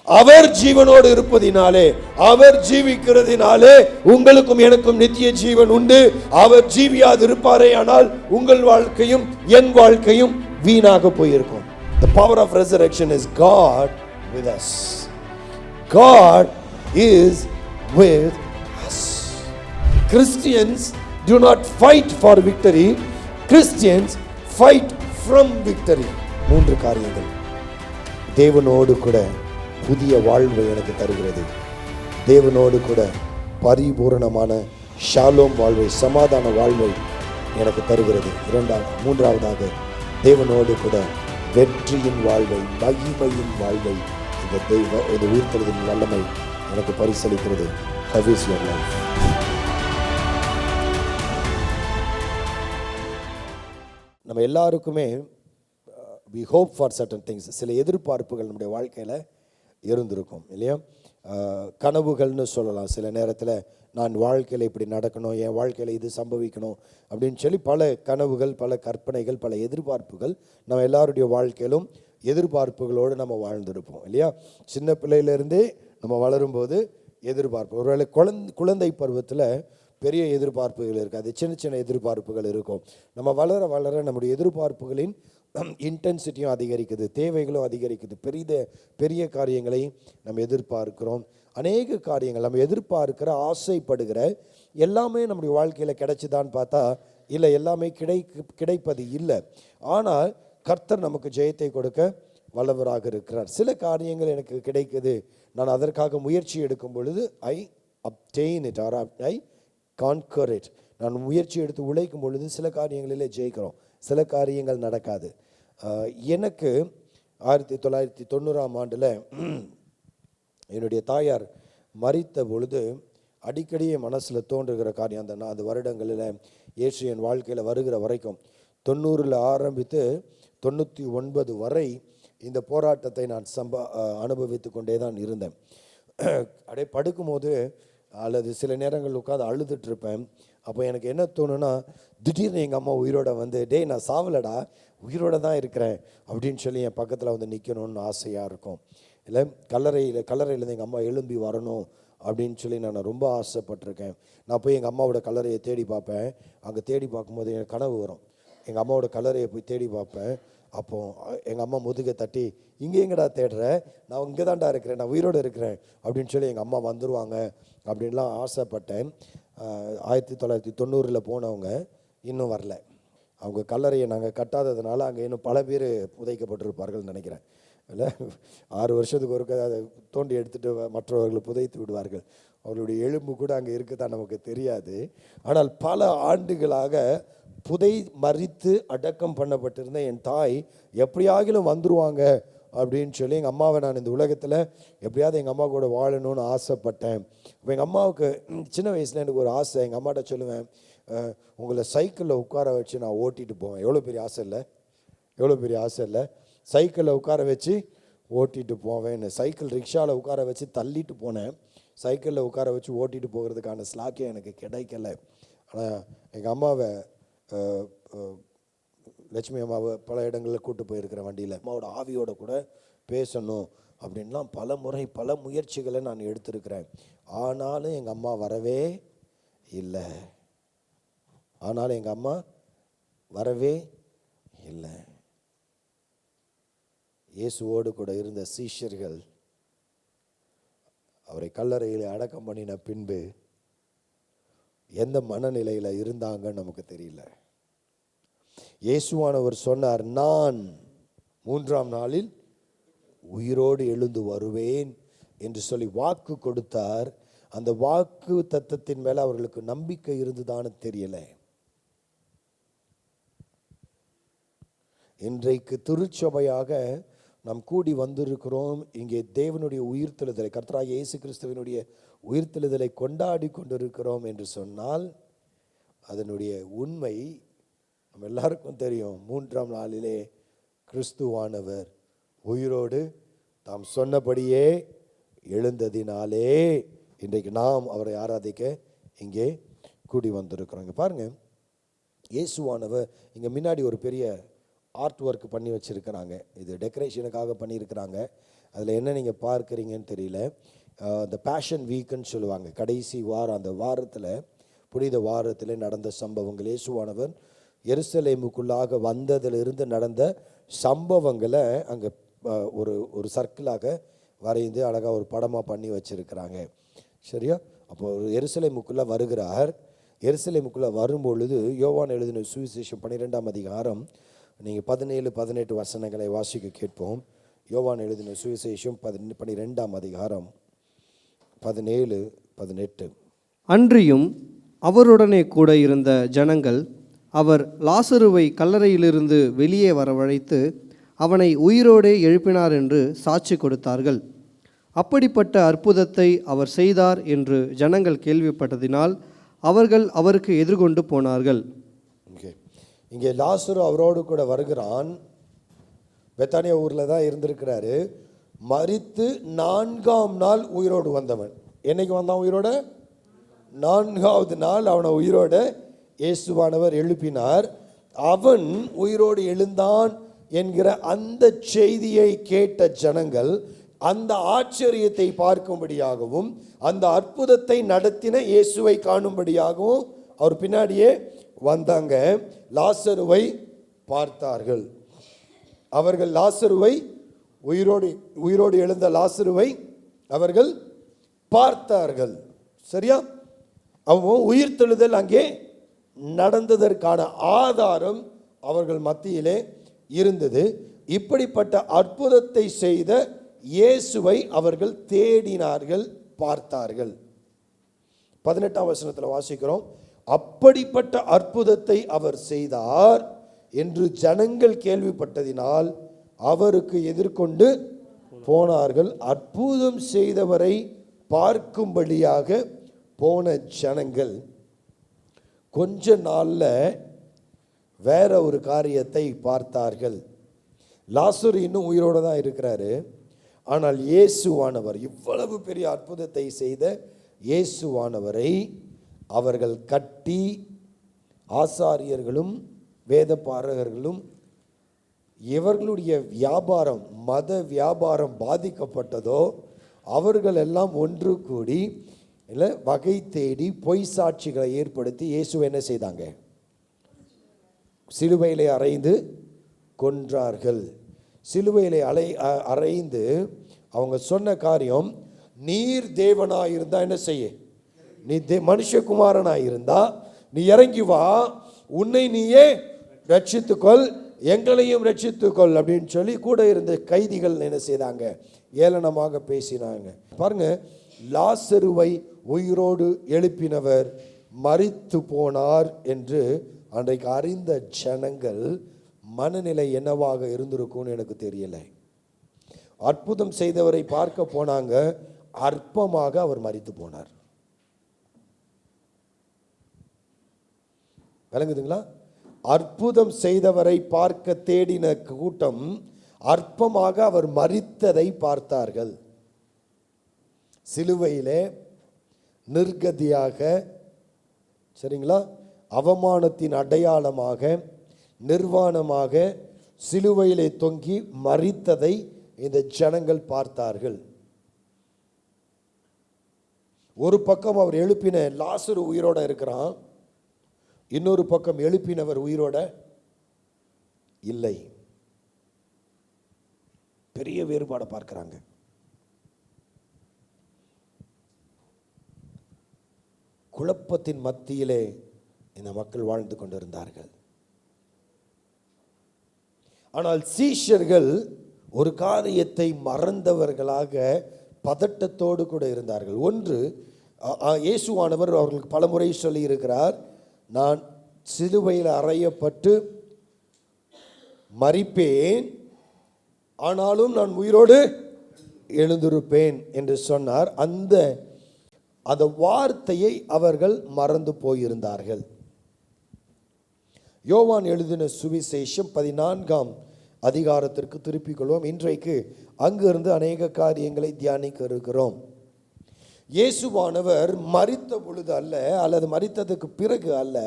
அவர் ஜீவனோடு இருப்பதினாலே, அவர் ஜீவிக்கிறதினாலே உங்களுக்கும் எனக்கும் நித்திய ஜீவன் உண்டு. அவர் ஜீவியாது இருப்பாரே ஆனால் உங்கள் வாழ்க்கையும் என் வாழ்க்கையும் வீணாக போயிருக்கும். The power of resurrection is God with us. God is with us. Christians do not fight for victory. Christians fight from victory. 3 காரியங்கள். தேவனோடு கூட புதிய வாழ்வை எனக்கு தருகிறது. தேவனோடு கூட பரிபூரணமான ஷாலோம் வாழ்வை, சமாதான வாழ்வை எனக்கு தருகிறது. மூன்றாவதாக தேவனோடு கூட வெற்றியின் வாழ்வை, மகிமையின் வாழ்வை, இந்த உயிர்த்தெழுதலின் வல்லமை எனக்கு பரிசளிக்கிறது. How is your life? நம்ம எல்லாருக்குமே we hope for certain things. சில எதிர்பார்ப்புகள் நம்முடைய வாழ்க்கையில் இருந்திருக்கும் இல்லையா? கனவுகள்னு சொல்லலாம். சில நேரத்தில் நான் வாழ்க்கையில் இப்படி நடக்கணும், என் வாழ்க்கையில் இது சம்பவிக்கணும் அப்படின்னு சொல்லி பல கனவுகள், பல கற்பனைகள், பல எதிர்பார்ப்புகள் நம்ம எல்லாருடைய வாழ்க்கையிலும் எதிர்பார்ப்புகளோடு நம்ம வாழ்ந்திருப்போம் இல்லையா? சின்ன பிள்ளையிலேருந்தே நம்ம வளரும்போது எதிர்பார்ப்பு, ஒருவேளை குழந்தை பருவத்தில் பெரிய எதிர்பார்ப்புகள் இருக்காது, சின்ன சின்ன எதிர்பார்ப்புகள் இருக்கும். நம்ம வளர வளர நம்முடைய எதிர்பார்ப்புகளின் இன்டென்சிட்டியும் அதிகரிக்குது, தேவைகளும் அதிகரிக்குது. பெரிய காரியங்களை நம்ம எதிர்பார்க்கிறோம். அநேக காரியங்கள் நம்ம எதிர்பார்க்கிற, ஆசைப்படுகிற எல்லாமே நம்முடைய வாழ்க்கையில் கிடைச்சிதான்னு பார்த்தா இல்லை, எல்லாமே கிடைப்பது இல்லை. ஆனால் கர்த்தர் நமக்கு ஜெயத்தை கொடுக்க வல்லவராக இருக்கிறார். சில காரியங்கள் எனக்கு கிடைக்குது, நான் அதற்காக முயற்சி எடுக்கும் பொழுது ஐ obtain it or I conquer it. நான் முயற்சி எடுத்து உழைக்கும் பொழுது சில காரியங்களிலே ஜெயிக்கிறோம், சில காரியங்கள் நடக்காது. எனக்கு 1990ஆம் ஆண்டில் என்னுடைய தாயார் மரித்த பொழுது அடிக்கடி என் மனசில் தோன்றுகிற காரியம், அந்த வருடங்களில் இயேசு என் வாழ்க்கையில் வருகிற வரைக்கும் 90 ஆரம்பித்து 99 வரை இந்த போராட்டத்தை நான் அனுபவித்து கொண்டே தான் இருந்தேன். அப்படியே படுக்கும்போது அல்லது சில நேரங்கள் உட்காந்து அழுதுட்டு இருப்பேன். அப்போ எனக்கு என்ன தோணுன்னா, திடீர்னு எங்கள் அம்மா உயிரோட வந்து, டேய் நான் சாவலடா, உயிரோட தான் இருக்கிறேன் அப்படின்னு சொல்லி என் பக்கத்தில் வந்து நிற்கணும்னு ஆசையாக இருக்கும். இல்லை கல்லறையிலேருந்து எங்கள் அம்மா எழும்பி வரணும் அப்படின்னு சொல்லி நான் ரொம்ப ஆசைப்பட்டிருக்கேன். நான் போய் எங்கள் அம்மாவோட கல்லறையை தேடி பார்ப்பேன். அங்கே தேடி பார்க்கும்போது எனக்கு கனவு வரும். எங்கள் அம்மாவோட கல்லறையை போய் தேடி பார்ப்பேன். அப்போது எங்கள் அம்மா முதுகை தட்டி, இங்கே எங்கடா தேடுற, நான் இங்கே தான்டா இருக்கிறேன், நான் உயிரோடு இருக்கிறேன் அப்படின்னு சொல்லி எங்கள் அம்மா வந்துடுவாங்க அப்படின்லாம் ஆசைப்பட்டேன். 1990 போனவங்க இன்னும் வரல. அவங்க கல்லறையை நாங்கள் கட்டாததுனால அங்கே இன்னும் பல பேர் புதைக்கப்பட்டிருப்பார்கள் நினைக்கிறேன். இல்லை, 6 வருஷத்துக்கு ஒருக்க அதை தோண்டி எடுத்துகிட்டு மற்றவர்கள் புதைத்து விடுவார்கள். அவர்களுடைய எலும்பு கூட அங்கே இருக்குதான் நமக்கு தெரியாது. ஆனால் பல ஆண்டுகளாக மறித்து அடக்கம் பண்ணப்பட்டிருந்த என் தாய் எப்படியாகிலும் வந்துடுவாங்க அப்படின்னு சொல்லி எங்கள் அம்மாவை நான் இந்த உலகத்தில் எப்படியாவது எங்கள் அம்மா கூட வாழணும்னு ஆசைப்பட்டேன். இப்போ எங்கள் அம்மாவுக்கு சின்ன வயசில் எனக்கு ஒரு ஆசை. எங்கள் அம்மாட்ட சொல்லுவேன், உங்களை சைக்கிளில் உட்கார வச்சு நான் ஓட்டிகிட்டு போவேன். எவ்வளோ பெரிய ஆசை இல்லை? சைக்கிளில் உட்கார வச்சு ஓட்டிகிட்டு போவேன்னு. சைக்கிள் ரிக்ஷாவில் உட்கார வச்சு தள்ளிட்டு போனேன். சைக்கிளில் உட்கார வச்சு ஓட்டிகிட்டு போகிறதுக்கான ஸ்லாக்கியம் எனக்கு கிடைக்கல. ஆனால் எங்கள் அம்மாவை, லட்சுமி அம்மாவை பல இடங்களில் கூட்டு போயிருக்கிற வண்டியில் அம்மாவோட ஆவியோட கூட பேசணும் அப்படின்லாம் பல முறை பல முயற்சிகளை நான் எடுத்திருக்கிறேன். ஆனாலும் எங்கள் அம்மா வரவே இல்லை. இயேசுவோடு கூட இருந்த சீஷர்கள் அவரை கல்லறையில் அடக்கம் பண்ணின பின்பு எந்த மனநிலையில் இருந்தாங்கன்னு நமக்கு தெரியல. இயேசுவானவர் சொன்னார், நான் 3ஆம் நாளில் உயிரோடு எழுந்து வருவேன் என்று சொல்லி வாக்கு கொடுத்தார். அந்த வாக்கு தத்தத்தின் மேல அவர்களுக்கு நம்பிக்கை இருந்துதான்னு தெரியல. இன்றைக்கு திருச்சபையாக நாம் கூடி வந்திருக்கிறோம். இங்கே தேவனுடைய உயிர்த்தெழுதலை, கர்த்தராகிய இயேசு கிறிஸ்துவினுடைய உயிர்த்தெழுதலை கொண்டாடி கொண்டிருக்கிறோம் என்று சொன்னால் அதனுடைய உண்மை நம்ம எல்லாருக்கும் தெரியும். 3ஆம் நாளிலே கிறிஸ்துவானவர் உயிரோடு தாம் சொன்னபடியே எழுந்ததினாலே இன்றைக்கு நாம் அவரை ஆராதிக்க இங்கே கூடி வந்திருக்கிறோம். இங்கே பாருங்கள், இயேசுவானவர் இங்கே முன்னாடி ஒரு பெரிய ஆர்ட் ஒர்க் பண்ணி வச்சுருக்கிறாங்க. இது டெக்கரேஷனுக்காக பண்ணியிருக்கிறாங்க. அதில் என்ன நீங்கள் பார்க்குறீங்கன்னு தெரியல. இந்த பேஷன் வீக்குன்னு சொல்லுவாங்க, கடைசி வாரம், அந்த வாரத்தில், புனித வாரத்தில் நடந்த சம்பவங்கள், இயேசுவானவர் எருசலேமுக்குள்ளாக வந்ததிலிருந்து நடந்த சம்பவங்களை அங்கே ஒரு சர்க்கிளாக வரைந்து அழகாக ஒரு படமாக பண்ணி வச்சுருக்கிறாங்க. சரியா? அப்போ எருசலேமுக்குள்ளே வருகிறார். எருசலேமுக்குள்ளே வரும்பொழுது யோவான் எழுதின சுவிசேஷம் 12ஆம் அதிகாரம், நீங்கள் 17-18 வசனங்களை வாசிக்க கேட்போம். யோவான் எழுதின சுவிசேஷம் 12ஆம் அதிகாரம் 17-18. அன்றியும் அவருடனே கூட இருந்த ஜனங்கள் அவர் லாசருவை கல்லறையிலிருந்து வெளியே வரவழைத்து அவனை உயிரோடே எழுப்பினார் என்று சாட்சி கொடுத்தார்கள். அப்படிப்பட்ட அற்புதத்தை அவர் செய்தார் என்று ஜனங்கள் கேள்விப்பட்டதினால் அவர்கள் அவருக்கு எதிர்கொண்டு போனார்கள். இங்கே லாசரு அவரோடு கூட வருகிறான். பெத்தானியா ஊரில் தான் இருந்திருக்கிறாரு. மரித்து 4ஆம் நாள் உயிரோடு வந்தவன். என்னைக்கு வந்தான் உயிரோட? 4ஆவது நாள் அவனை உயிரோட இயேசுவானவர் எழுப்பினார். அவன் உயிரோடு எழுந்தான் என்கிற அந்த செய்தியை கேட்ட ஜனங்கள் அந்த ஆச்சரியத்தை பார்க்கும்படியாகவும் அந்த அற்புதத்தை நடத்தின இயேசுவை காணும்படியாகவும் அவர் பின்னாடியே வந்தாங்க. லாசருவை பார்த்தார்கள். அவர்கள் லாசருவை உயிரோடு எழுந்த லாசருவை அவர்கள் பார்த்தார்கள். சரியா? அவன் உயிர்த்தெழுதல் அங்கே நடந்ததற்கான ஆதாரம் அவர்கள் மத்தியிலே இருந்தது. இப்படிப்பட்ட அற்புதத்தை செய்த இயேசுவை அவர்கள் தேடினார்கள், பார்த்தார்கள். 18ஆம் வசனத்தில் வாசிக்கிறோம், அப்படிப்பட்ட அற்புதத்தை அவர் செய்தார் என்று ஜனங்கள் கேள்விப்பட்டதினால் அவருக்கு எதிர்கொண்டு போனார்கள். அற்புதம் செய்தவரை பார்க்கும்படியாக போன ஜனங்கள் கொஞ்ச நாளில் வேற ஒரு காரியத்தை பார்த்தார்கள். லாசரு இன்னும் உயிரோடு தான் இருக்கிறாரு. ஆனால் இயேசுவானவர், இவ்வளவு பெரிய அற்புதத்தை செய்த இயேசுவானவரை அவர்கள் கட்டி, ஆசாரியர்களும் வேத பாரகர்களும் இவர்களுடைய வியாபாரம், மத வியாபாரம் பாதிக்கப்பட்டதோ அவர்கள் எல்லாம் ஒன்று கூடி இல்லை வகை தேடி பொய் சாட்சிகளை ஏற்படுத்தி இயேசுவை என்ன செய்தாங்க? சிலுவையிலே அறைந்து கொன்றார்கள். சிலுவையிலே அறைந்து அவங்க சொன்ன காரியம், நீர் தேவனாயிருந்தா என்ன செய்ய, நீ மனுஷகுமாரனாயிருந்தா நீ இறங்கி வா, உன்னை நீயே ரட்சித்துக்கொள், எங்களையும் ரட்சித்துக்கொள் அப்படின்னு சொல்லி கூட இருந்த கைதிகள் என்ன செய்தாங்க? ஏளனமாக பேசினாங்க. பாருங்க, லாசருவை உயிரோடு எழுப்பினவர் மரித்து போனார் என்று அன்றைக்கு அறிந்த ஜனங்கள் மனநிலை என்னவாக இருந்திருக்கும்னு எனக்கு தெரியலை. அற்புதம் செய்தவரை பார்க்க போனாங்க, அற்பமாக அவர் மரித்து போனார். விளங்குதுங்களா? அற்புதம் செய்தவரை பார்க்க தேடின கூட்டம் அற்பமாக அவர் மரித்ததை பார்த்தார்கள். சிலுவையிலே நிர்கதியாக, சரிங்களா, அவமானத்தின் அடையாளமாக, நிர்வாணமாக சிலுவையிலே தொங்கி மரித்ததை இந்த ஜனங்கள் பார்த்தார்கள். ஒரு பக்கம் அவர் எழுப்பின லாசரு உயிரோட இருக்கிறான், இன்னொரு பக்கம் எழுப்பினவர் உயிரோட இல்லை. பெரிய வேறுபாடை பார்க்கிறாங்க. குழப்பத்தின் மத்தியிலே இந்த மக்கள் வாழ்ந்து கொண்டிருந்தார்கள். ஆனால் சீஷர்கள் ஒரு காரியத்தை மறந்தவர்களாக பதட்டத்தோடு கூட இருந்தார்கள். ஒன்று, இயேசுவானவர் அவர்களுக்கு பலமுறை சொல்லி இருக்கிறார், நான் சிலுவையில் அறையப்பட்டு மரிப்பேன், ஆனாலும் நான் உயிரோடு எழுந்திருப்பேன் என்று சொன்னார். அந்த வார்த்தையை அவர்கள் மறந்து போயிருந்தார்கள். யோவான் எழுதின சுவிசேஷம் 14ஆம் அதிகாரத்திற்கு திருப்பிக் கொள்வோம். இன்றைக்கு அங்கிருந்து அநேக காரியங்களை தியானிக்க இருக்கிறோம். இயேசுவானவர் மரித்த பொழுது அல்ல, அல்லது மரித்ததுக்கு பிறகு அல்ல,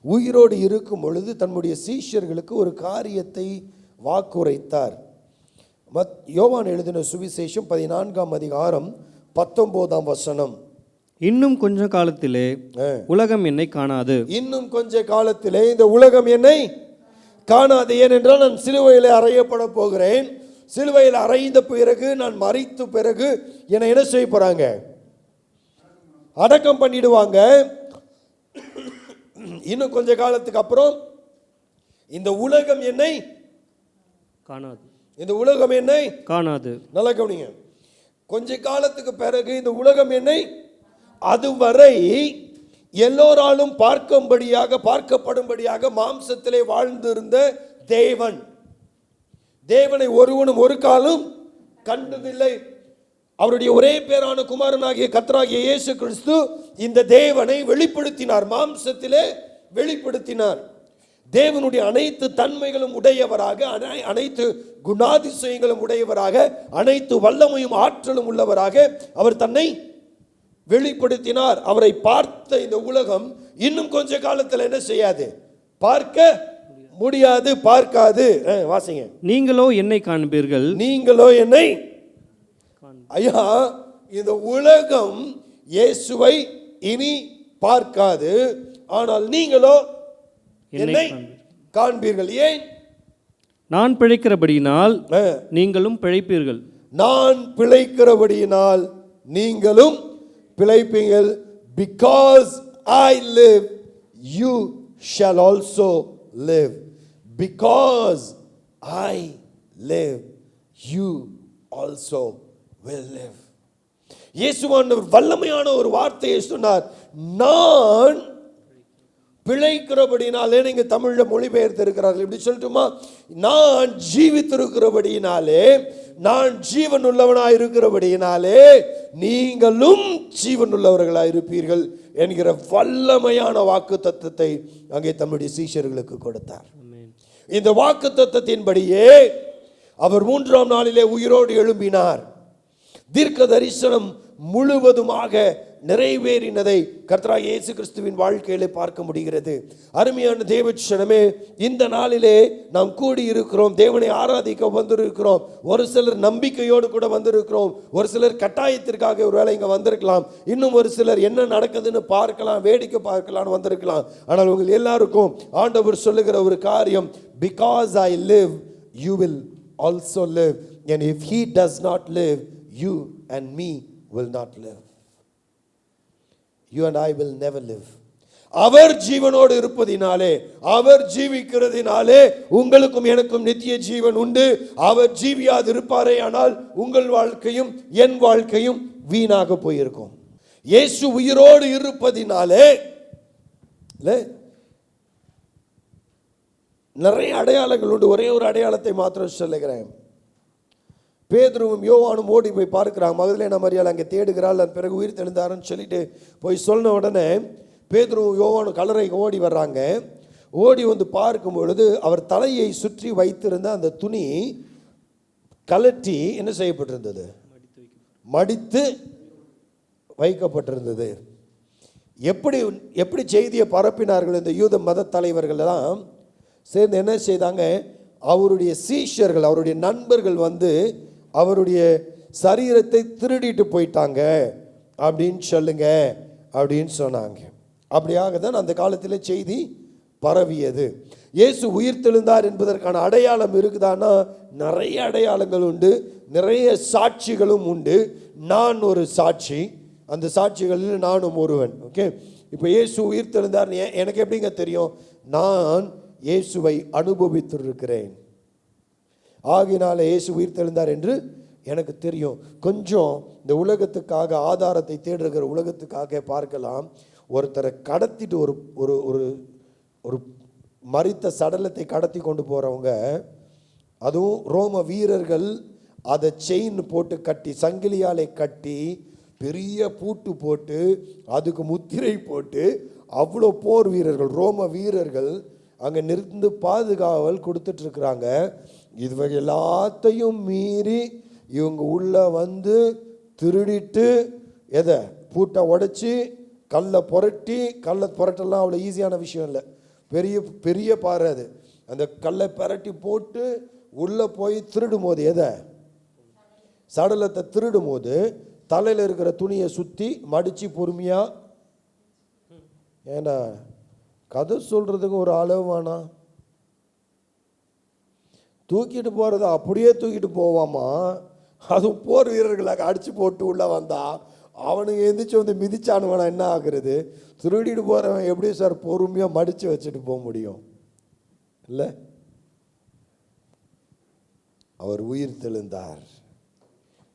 உயிரோடு இருக்கும் பொழுது தன்னுடைய சீஷர்களுக்கு ஒரு காரியத்தை வாக்குரைத்தார். யோவான் எழுதின சுவிசேஷம் 14ஆம் அதிகாரம் 19ஆம் வசனம். இன்னும் கொஞ்ச காலத்திலே உலகம் என்னை காணாது. இன்னும் கொஞ்ச காலத்திலே இந்த உலகம் என்னை காணாது. ஏனென்றால் நான் சிலுவையில் அறையப்பட போகிறேன். சிலுவையில் அறைந்த பிறகு, நான் மரித்த பிறகு என்னை என்ன செய்ய போறாங்க? அடக்கம் பண்ணிடுவாங்க. இன்னும் கொஞ்ச காலத்துக்கு அப்புறம் இந்த உலகம் என்னை காணாது. இந்த உலகம் என்னை காணாது. நல்லா கவனிங்க. கொஞ்ச காலத்துக்கு பிறகு இந்த உலகம் என்னை, அதுவரை எல்லோராலும் பார்க்கப்படும்படியாக மாம்சத்திலே வாழ்ந்திருந்த தேவனை ஒருவனும் ஒரு காலம் கண்டதில்லை. அவருடைய ஒரே பேரான குமாரனாகிய கர்த்தராகிய இயேசு கிறிஸ்து இந்த தேவனை வெளிப்படுத்தினார், மாம்சத்திலே வெளிப்படுத்தினார். தேவனுடைய அனைத்து தன்மைகளும் உடையவராக, அனைத்து குணாதிசயங்களும் உடையவராக, அனைத்து வல்லமையும் ஆற்றலும் உள்ளவராக அவர் தன்னை வெளிப்படுத்தினார். அவரை பார்த்த இந்த உலகம் இன்னும் கொஞ்ச காலத்தில் என்ன செய்யாது? பார்க்க முடியாது, பார்க்காது. வாசிங்க. நீங்களோ என்னை காண்பீர்கள். நீங்களோ என்னை. ஐயா, இந்த உலகம் இயேசுவை இனி பார்க்காது, ஆனால் நீங்களோ என்னை காண்பீர்கள். ஏன்? நான் பிழைக்கிறபடியினால் நீங்களும் பிழைப்பீர்கள். நான் பிழைக்கிறபடியினால் நீங்களும் பிழைப்பீர்கள். Because I live, you shall also live. Because I live, you also will live. இயேசுவானவர் வல்லமையான ஒரு வார்த்தையை சொன்னார். நான் பிழைக்கிறபடினாலே, நீங்க தமிழ்ல மொழிபெயர்த்து இருக்கிறார்கள், இப்படி சொல்லட்டுமா? நான் ஜீவித்திருக்கிறபடியினாலே, நான் ஜீவன் உள்ளவனாய் இருக்கிறபடியினாலே நீங்களும் ஜீவன் உள்ளவர்களாய் இருப்பீர்கள் என்கிற வல்லமையான வாக்கு தத்தத்தை அங்கே தம்முடைய சீஷர்களுக்கு கொடுத்தார். இந்த வாக்கு தத்தத்தின்படியே அவர் 3ஆம் நாளிலே உயிரோடு எழும்பினார். தீர்க்க தரிசனம் முழுவதுமாக நிறைவேறினதை கர்த்தராகிய இயேசு கிறிஸ்துவின் வாழ்க்கையிலே பார்க்க முடிகிறது. அருமையான தேவச்சனமே, இந்த நாளிலே நாம் கூடி இருக்கிறோம், தேவனை ஆராதிக்க வந்திருக்கிறோம். ஒரு சிலர் நம்பிக்கையோடு கூட வந்திருக்கிறோம், ஒரு சிலர் கட்டாயத்திற்காக ஒரு வேளை இங்கே வந்திருக்கலாம், இன்னும் ஒரு சிலர் என்ன நடக்குதுன்னு பார்க்கலாம், வேடிக்கை பார்க்கலாம்னு வந்திருக்கலாம். ஆனால் உங்கள் எல்லாருக்கும் ஆண்டவர் சொல்லுகிற ஒரு காரியம், because I live, you will also live, and if he does not live, you and me will not live. You and I will never live. அவர் ஜீவனோடு இருப்பதினாலே, அவர் ஜீவிக்கிறதினாலே உங்களுக்கும் எனக்கும் நித்திய ஜீவன் உண்டு. அவர் ஜீவியாது இருப்பாரே ஆனால் உங்கள் வாழ்க்கையும் என் வாழ்க்கையும் வீணாக போயிருக்கும். இயேசு உயிரோடு இருப்பதினாலே நிறைய அடையாளங்கள் உண்டு. ஒரே ஒரு அடையாளத்தை மாத்திரம் சொல்லுகிறேன். பேதுருவும் யோவானும் ஓடி போய் பார்க்கிறாங்க. மகதலேனா மரியாள் அங்கே தேடுகிறாள். அதன் பிறகு உயிர் தெழுந்தாருன்னு சொல்லிட்டு போய் சொன்ன உடனே பேதுருவும் யோவானும் கல்லறைக்கு ஓடி வர்றாங்க. ஓடி வந்து பார்க்கும் பொழுது அவர் தலையை சுற்றி வைத்திருந்த அந்த துணி கலட்டி என்ன செய்யப்பட்டிருந்தது? மடித்து வைக்கப்பட்டிருந்தது. எப்படி செய்தியை பரப்பினார்கள் இந்த யூத மத தலைவர்கள் எல்லாம் சேர்ந்து என்ன செய்தாங்க? அவருடைய சீஷர்கள், அவருடைய நண்பர்கள் வந்து அவருடைய சரீரத்தை திருடிட்டு போயிட்டாங்க அப்படின்னு சொல்லுங்க அப்படின்னு சொன்னாங்க. அப்படியாக தான் அந்த காலத்தில் செய்தி பரவியது. இயேசு உயிர் தெழுந்தார் என்பதற்கான அடையாளம் இருக்குதானா? நிறைய அடையாளங்கள் உண்டு, நிறைய சாட்சிகளும் உண்டு. நான் ஒரு சாட்சி, அந்த சாட்சிகளில் நானும் ஒருவன். ஓகே, இப்போ இயேசு உயிர் தெழுந்தார் எனக்கு எப்படிங்க தெரியும்? நான் இயேசுவை அனுபவித்திருக்கிறேன். ஆகினால இயேசு உயிர் தெழுந்தார் என்று எனக்கு தெரியும். கொஞ்சம் இந்த உலகத்துக்காக, ஆதாரத்தை தேடுகிற உலகத்துக்காக பார்க்கலாம். ஒருத்தரை கடத்திட்டு ஒரு ஒரு ஒரு ஒரு மரித்த சடலத்தை கடத்தி கொண்டு போகிறவங்க, அதுவும் ரோம வீரர்கள் அதை செயின் போட்டு கட்டி, சங்கிலியாலே கட்டி, பெரிய பூட்டு போட்டு, அதுக்கு முத்திரை போட்டு, அவ்வளோ போர் வீரர்கள், ரோம வீரர்கள் அங்கே நிறுந்து பாதுகாவல் கொடுத்துட்ருக்குறாங்க. இது எல்லாத்தையும் மீறி இவங்க உள்ளே வந்து திருடிட்டு, எதை பூட்டை உடைச்சி கல்லை புரட்டெல்லாம் அவ்வளோ ஈஸியான விஷயம் இல்லை. பெரிய பெரிய பாறை அது. அந்த கல்லை புரட்டி போட்டு உள்ளே போய் திருடும் போது எதை சடலத்தை திருடும் போது தலையில் இருக்கிற துணியை சுற்றி மடித்து பொறுமையாக, ஏன்னா கதை சொல்கிறதுக்கு ஒரு அளவு வேணாம். தூக்கிட்டு போகிறத அப்படியே தூக்கிட்டு போவாமா, அதுவும் போர் வீரர்களாக அடித்து போட்டு உள்ளே வந்தா அவனுக்கு எந்திரிச்சு வந்து மிதிச்சானுவனா என்ன ஆகுறது? திருடிட்டு போகிறவன் எப்படி சார் பொறுமையாக மடித்து வச்சுட்டு போக முடியும்? இல்லை, அவர் உயிர் தெழுந்தார்.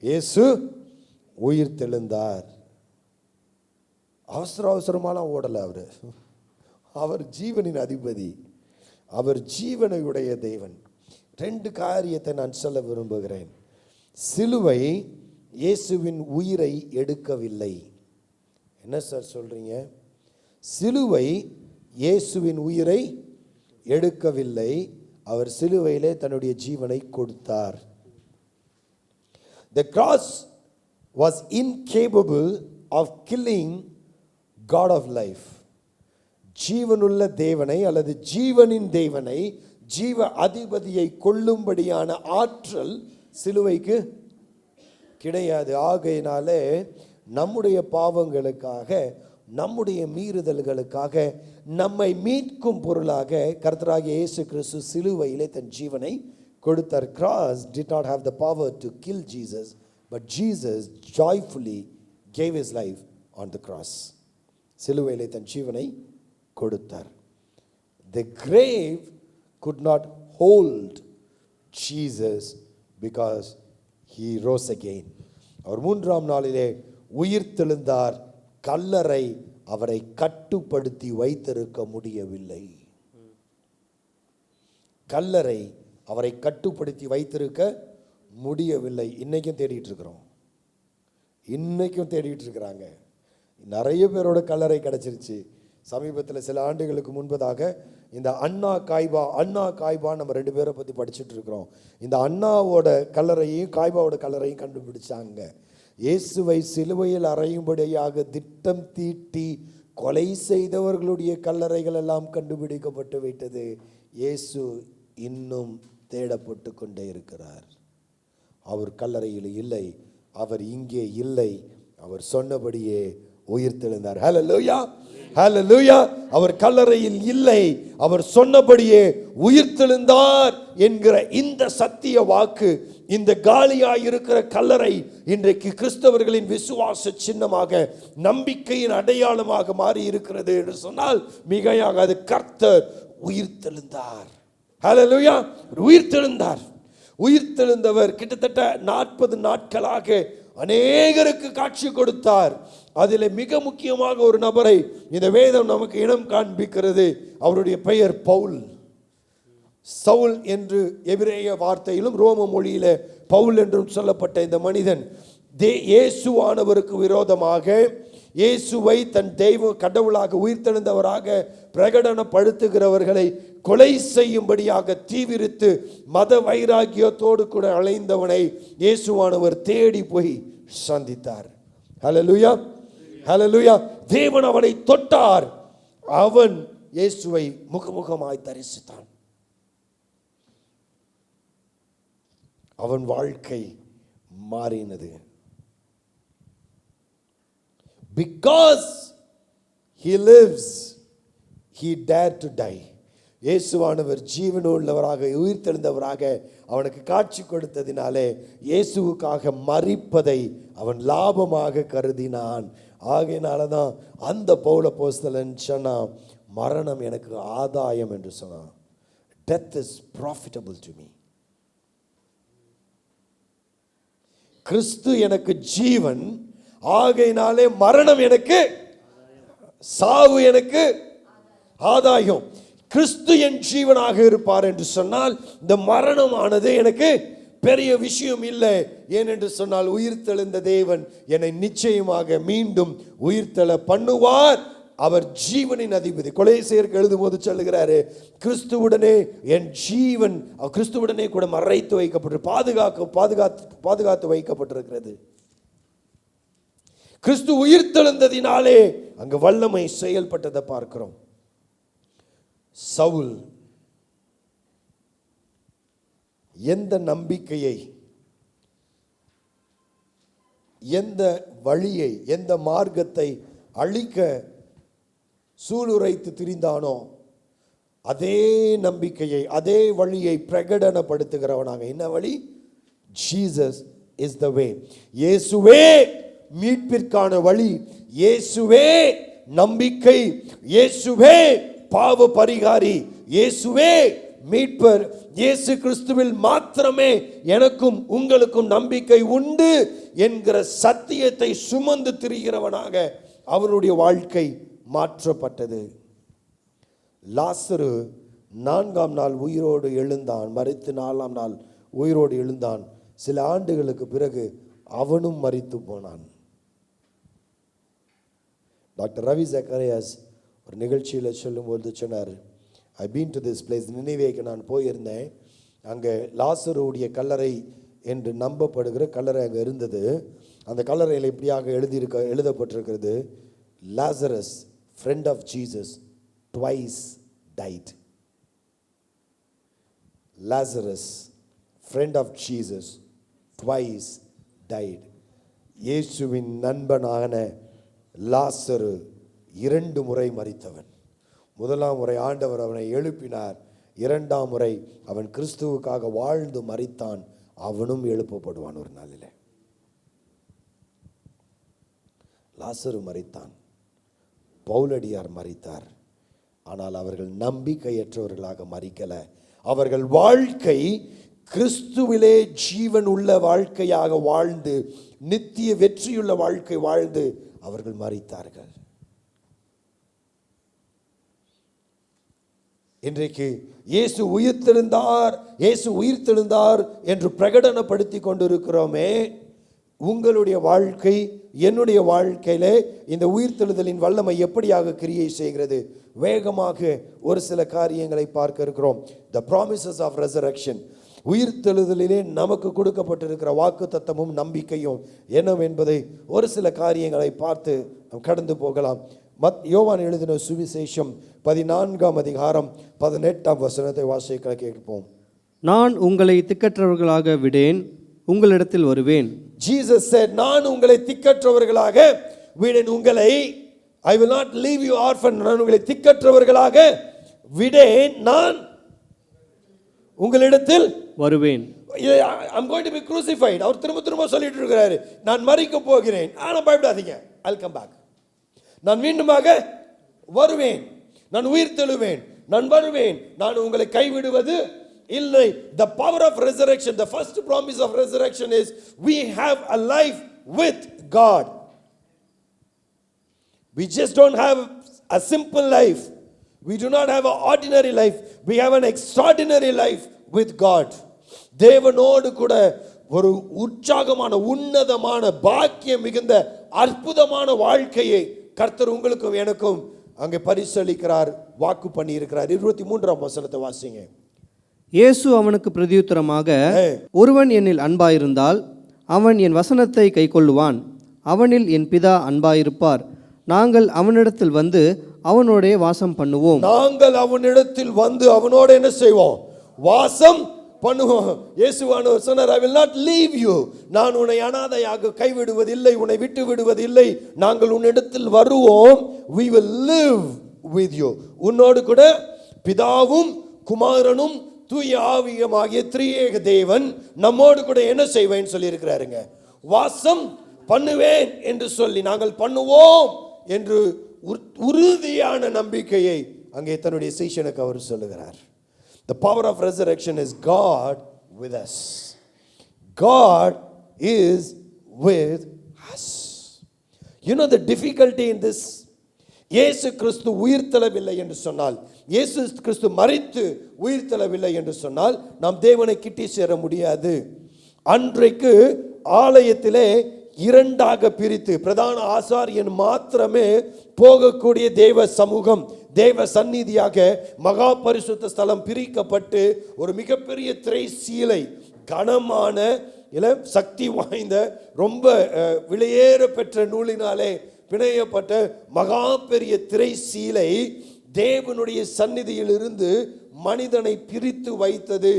இயேசு உயிர் தெழுந்தார். அவசர அவசரமாலாம் ஓடலை. அவர் ஜீவனின் அதிபதி, அவர் ஜீவனை உடைய தேவன். 2 காரியத்தை நான் சொல்ல விரும்புகிறேன். சிலுவை இயேசுவின் உயிரை எடுக்கவில்லை. என்ன சார் சொல்றீங்க? சிலுவை இயேசுவின் உயிரை எடுக்கவில்லை. அவர் சிலுவையிலே தன்னுடைய ஜீவனை கொடுத்தார். The cross was incapable of killing God of life. ஜீவனுள்ள தேவனை அல்லது ஜீவனின் தேவனை, ஜீவ அதிபதியை கொல்லும்படியான ஆற்றல் சிலுவைக்கு கிடையாது. ஆகையினாலே நம்முடைய பாவங்களுக்காக, நம்முடைய மீறுதல்களுக்காக, நம்மை மீட்கும் பொருளாக கர்த்தராகிய இயேசு கிறிஸ்து சிலுவையிலே தன் ஜீவனை கொடுத்தார். Cross did not have the power to kill Jesus, but Jesus joyfully gave his life on the cross. சிலுவையிலே தன் ஜீவனை கொடுத்தார். The grave could not hold Jesus because he rose again. அவர் 3ஆம் நாளிலே உயிர் தெழுந்தார். கல்லறை அவரை கட்டுப்படுத்தி வைத்திருக்க முடியவில்லை. கல்லறை அவரை கட்டுப்படுத்தி வைத்திருக்க முடியவில்லை. இன்னைக்கும் தேடிட்டு இருக்கிறோம், இன்னைக்கும் தேடிட்டு இருக்கிறாங்க. நிறைய பேரோட கல்லறை கிடைச்சிருச்சு. சமீபத்தில் சில ஆண்டுகளுக்கு முன்பதாக இந்த அண்ணா காய்பா நம்ம 2 பேரை பற்றி படிச்சுட்டு இருக்கிறோம். இந்த அண்ணாவோட கல்லறையும் காய்பாவோட கல்லறையும் கண்டுபிடிச்சாங்க. இயேசுவை சிலுவையில் அறையும்படியாக திட்டம் தீட்டி கொலை செய்தவர்களுடைய கல்லறைகள் எல்லாம் கண்டுபிடிக்கப்பட்டு விட்டது. இயேசு இன்னும் தேடப்பட்டு கொண்டே இருக்கிறார். அவர் கல்லறையில் இல்லை, அவர் இங்கே இல்லை. அவர் சொன்னபடியே உயிர் தெழுந்தார். ஹல்லேலூயா, ஹல்லேலூயா. அவர் கல்லறையில் இல்லை, அவர் சொன்னபடியே உயிர் தெழுந்தார் என்கிற இந்த சத்திய வாக்கு, இந்த காலியாய் இருக்கிற கல்லறை இன்றைக்கு கிறிஸ்தவர்களின் விசுவாச சின்னமாக, நம்பிக்கையின் அடையாளமாக மாறி இருக்கிறது என்று சொன்னால் மிகையாக. அது கர்த்தர் உயிர் தெழுந்தார். ஹல்லேலூயா, உயிர் தெழுந்தார். உயிர் தெழுந்தவர் கிட்டத்தட்ட 40 நாட்களாக அநேகருக்கு காட்சி கொடுத்தார். அதில் மிக முக்கியமாக ஒரு நபரை இந்த வேதம் நமக்கு இனம் காண்பிக்கிறது. அவருடைய பெயர் பவுல். சவுல் என்று எபிரேய வார்த்தையிலும் ரோம மொழியில பவுல் என்றும் சொல்லப்பட்ட இந்த மனிதன் இயேசுவானவருக்கு விரோதமாக, இயேசுவை தன் தெய்வ கடவுளாக உயிர்த்தெழுந்தவராக பிரகடனப்படுத்துகிறவர்களை கொலை செய்யும்படியாக தீவிரித்து மத வைராக்கியத்தோடு கூட அலைந்தவனை இயேசுவானவர் தேடி போய் சந்தித்தார். ஹல்லேலூயா, ஹல்லேலூயா. தேவன் அவனை தொட்டார். அவன் இயேசுவை முகமுகமாய் தரிசித்தான். அவன் வாழ்க்கை மாறினது. Because he lives, he dared to die. இயேசுவானவர் ஜீவனுள்ளவராக உயிர் தெழுந்தவராக அவனுக்கு காட்சி கொடுத்ததினாலே இயேசுவுக்காக மரிப்பதை அவன் லாபமாக கருதினான். ஆகையினால தான் அந்த பவுல் அப்போஸ்தலன் சொன்னான், மரணம் எனக்கு ஆதாயம் என்று சொன்னான். Death is profitable to me. கிறிஸ்து எனக்கு ஜீவன், ஆகையினாலே மரணம் எனக்கு, சாவு எனக்கு ஆதாயம். கிறிஸ்து என் ஜீவனாக இருப்பார் என்று சொன்னால் இந்த மரணமானது எனக்கு பெரிய விஷயம் இல்லை. ஏனென்று சொன்னால் உயிர்த்தெழுந்த தேவன் என்னை நிச்சயமாக மீண்டும் உயிர்த்தெழ பண்ணுவார். அவர் ஜீவனின் அதிபதி. கொலோசியருக்கு எழுதும் போது சொல்லுகிறாரு, கிறிஸ்துவுடனே என் ஜீவன் கிறிஸ்துவுடனே கூட மறைத்து வைக்கப்பட்டு பாதுகாத்து வைக்கப்பட்டிருக்கிறது. கிறிஸ்து உயிர்த்தெழுந்ததினாலே அங்கு வல்லமை செயல்பட்டதை பார்க்கிறோம். சவுல் எந்த நம்பிக்கையை எந்த வழியை, எந்த மார்க்கத்தை அழிக்க சூளுரைத்து திரிந்தானோ அதே நம்பிக்கையை, அதே வழியை பிரகடனப்படுத்துகிறவனாக. என்ன வழி? ஜீசஸ் இஸ் த வே. இயேசுவே மீட்பிற்கான வழி, இயேசுவே நம்பிக்கை, இயேசுவே பாவ பரிகாரி, இயேசுவே மீட்பர். இயேசு கிறிஸ்துவில் மாத்திரமே எனக்கும் உங்களுக்கும் நம்பிக்கை உண்டு என்கிற சத்தியத்தை சுமந்து திரிகிறவனாக அவருடைய வாழ்க்கை மாற்றப்பட்டது. லாசரு 4ஆம் நாள் உயிரோடு எழுந்தான், மரித்து 4ஆம் நாள் உயிரோடு எழுந்தான். சில ஆண்டுகளுக்கு பிறகு அவனும் மரித்து போனான். டாக்டர் ரவி ஜக்கரியாஸ் ஒரு நிகழ்ச்சியில் சொல்லும்போது சொன்னார், I been to this place, நினைவேக்கு நான் போயிருந்தேன். அங்கே லாசருடைய கல்லறை என்று நம்பப்படுகிற கல்லறை அங்கே இருந்தது. அந்த கல்லறையில் இப்படியாக எழுதப்பட்டிருக்கிறது, Lazarus friend of Jesus twice died. Lazarus friend of Jesus twice died. இயேசுவின் நண்பனான லாசரு 2 முறை மரித்தவன். முதலாம் முறை ஆண்டவர் அவனை எழுப்பினார், 2ஆம் முறை அவன் கிறிஸ்துவுக்காக வாழ்ந்து மரித்தான். அவனும் எழுப்பப்படுவான் ஒரு நாளில். லாசரு மரித்தான், பவுலடியார் மரித்தார். ஆனால் அவர்கள் நம்பிக்கையற்றவர்களாக மரிக்கல. அவர்கள் வாழ்க்கை கிறிஸ்துவிலே ஜீவன் உள்ள வாழ்க்கையாக வாழ்ந்து, நித்திய வெற்றியுள்ள வாழ்க்கை வாழ்ந்து அவர்கள் மரித்தார்கள். இன்றைக்கு இயேசு உயிர்த்தெழுந்தார், இயேசு உயிர்த்தெழுந்தார் என்று பிரகடனப்படுத்தி கொண்டிருக்கிறோமே. உங்களுடைய வாழ்க்கை, என்னுடைய வாழ்க்கையிலே இந்த உயிர்த்தெழுதலின் வல்லமை எப்படியாக கிரியை செய்கிறது? வேகமாக ஒரு சில காரியங்களை பார்க்க இருக்கிறோம். The promises of resurrection, உயிர்த்தெழுதலிலே நமக்கு கொடுக்கப்பட்டிருக்கிற வாக்கு தத்தமும் நம்பிக்கையும் என்னவென்பதை ஒரு சில காரியங்களை பார்த்து கடந்து போகலாம். யோவான் எழுதின சுவிசேஷம் 14ஆம் அதிகாரம் 18ஆம் வசனத்தை வாசிக்க கேட்போம். நான் உங்களை திக்கற்றவர்களாக விடேன், உங்களிடத்தில் வருவேன். Jesus said, நான் உங்களை திக்கற்றவர்களாக விடேன், உங்களை I will not leave you orphan. நான் உங்களை திக்கற்றவர்களாக விடேன், நான் உங்களிடத்தில் வருவேன். I'm going to be crucified. அவர் திரும்ப சொல்லிட்டு இருக்கிறாரு, நான் மரிக்க போகிறேன், ஆனா பயப்படாதீங்க, I'll come back. நான் மீண்டுமாக வருவேன், நான் உயிர்த்தெழுவேன், நான் வருவேன், நான் உங்களை கைவிடுவது இல்லை. The power of resurrection, the first promise of resurrection is we have a life with God. We just don't have a simple life. We do not have an ordinary life. We have an extraordinary life with God. தேவனோடு கூட ஒரு உற்சாகமான, உன்னதமான, பாக்கியம் மிகுந்த அற்புதமான வாழ்க்கையை கர்த்தர் உங்களுக்கும் எனக்கும் அங்கே பரிசளிக்கிறார், வாக்கு பண்ணி இருக்கிறார். 23ஆம் வசனத்தை வாசிங்க. இயேசு அவனுக்கு பிரதியுத்தரமாக, ஒருவன் என்னில் அன்பாயிருந்தால் அவன் என் வசனத்தை கைக்கொள்ளுவான், அவனில் என் பிதா அன்பாயிருப்பார், நாங்கள் அவனிடத்தில் வந்து அவனோட வாசம் பண்ணுவோம். நாங்கள் அவனிடத்தில் வந்து அவனோட என்ன செய்வோம்? வாசம் பண்ணுவோம். இயேசுவானவர் சொன்னார், I will not leave you. நான் உன்னை அனாதையாக கைவிடுவதில்லை, உன்னை விட்டு விடுவதில்லை. நாங்கள் உன்னிடத்தில் வருவோம். We will live with you. உன்னோடு கூட பிதாவும் குமாரனும் தூய ஆவியுமாகிய திரியேக தேவன் நம்மோடு கூட என்ன செய்வேன் சொல்லி இருக்கிறாருங்க, வாசம் பண்ணுவேன் என்று சொல்லி நாங்கள் பண்ணுவோம் என்று உறுதியான நம்பிக்கையை அங்கே தன்னுடைய சீஷனுக்கு அவர் சொல்லுகிறார். The power of resurrection is God with us. God is with us. You know the difficulty in this, இயேசு கிறிஸ்து உயிர்த்தெழவில்லை என்று சொன்னால், இயேசு கிறிஸ்து மரித்து உயிர்த்தெழவில்லை என்று சொன்னால் நாம் தேவனை கிட்டி சேர முடியாது. அன்றைக்கு ஆலயத்திலே 2ஆக பிரித்து பிரதான ஆசாரியன் மாத்திரமே போகக்கூடிய தேவ சமூகம், தேவ சந்நிதியாக மகா பரிசுத்த ஸ்தலம் பிரிக்கப்பட்டு ஒரு மிகப்பெரிய திரை சீலை, கனமான சக்தி வாய்ந்த ரொம்ப விலையேற பெற்ற நூலினாலே பிணையப்பட்ட மகா பெரிய திரை சீலை தேவனுடைய சந்நிதியில் இருந்து மனிதனை பிரித்து வைத்தது.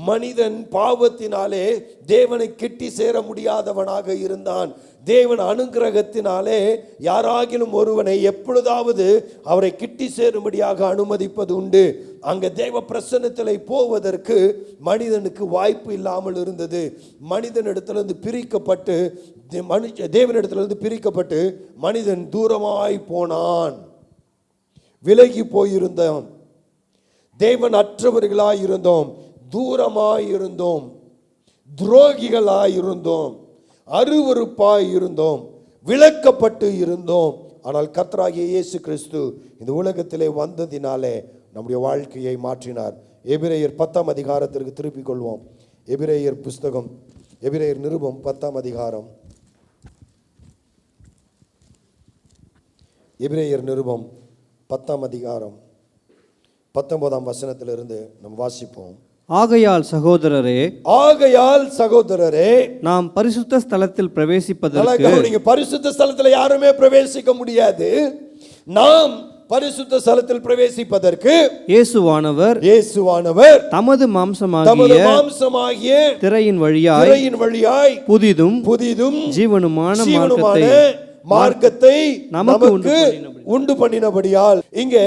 மனிதன் பாவத்தினாலே தேவனை கிட்டி சேர முடியாதவனாக இருந்தான். தேவன் அனுக்கிரகத்தினாலே யாராகிலும் ஒருவனை எப்பொழுதாவது அவரை கிட்டி சேரும்படியாக அனுமதிப்பது உண்டு. அங்கே தேவ பிரசன்னத்தில் போவதற்கு மனிதனுக்கு வாய்ப்பு இல்லாமல் இருந்தது. மனிதனிடத்திலிருந்து பிரிக்கப்பட்டு தேவனிடத்திலிருந்து பிரிக்கப்பட்டு மனிதன் தூரமாய் போனான், விலகி போயிருந்தோம், தேவன் அற்றவர்களாய் இருந்தோம், தூரமாய் இருந்தோம், துரோகிகளாய் இருந்தோம், அருவருப்பாய் இருந்தோம், விலக்கப்பட்டு இருந்தோம். ஆனால் கர்த்தராகிய இயேசு கிறிஸ்து இந்த உலகத்திலே வந்ததினாலே நம்முடைய வாழ்க்கையை மாற்றினார். எபிரேயர் 10ஆம் அதிகாரத்திற்கு திருப்பிக் கொள்வோம். எபிரேயர் புஸ்தகம், எபிரேயர் நிருபம் 10ஆம் அதிகாரம், எபிரேயர் நிருபம் 10ஆம் அதிகாரம் 19ஆம் வசனத்திலிருந்து நாம் வாசிப்போம். ஆகையால் சகோதரரே நாம் பரிசுத்த ஸ்தலத்தில் பிரவேசிப்பதற்கு, நீங்க பரிசுத்த ஸ்தலத்தில் யாருமே பிரவேசிக்க முடியாது. நாம் பரிசுத்த ஸ்தலத்தில் பிரவேசிப்பதற்கு இயேசுவானவர் தமது மாம்சமாகிய திரையின் வழியாய் புதிதும் ஜீவனுமான மார்க்கத்தை நமக்கு உண்டு பண்ணினபடியால், இங்கே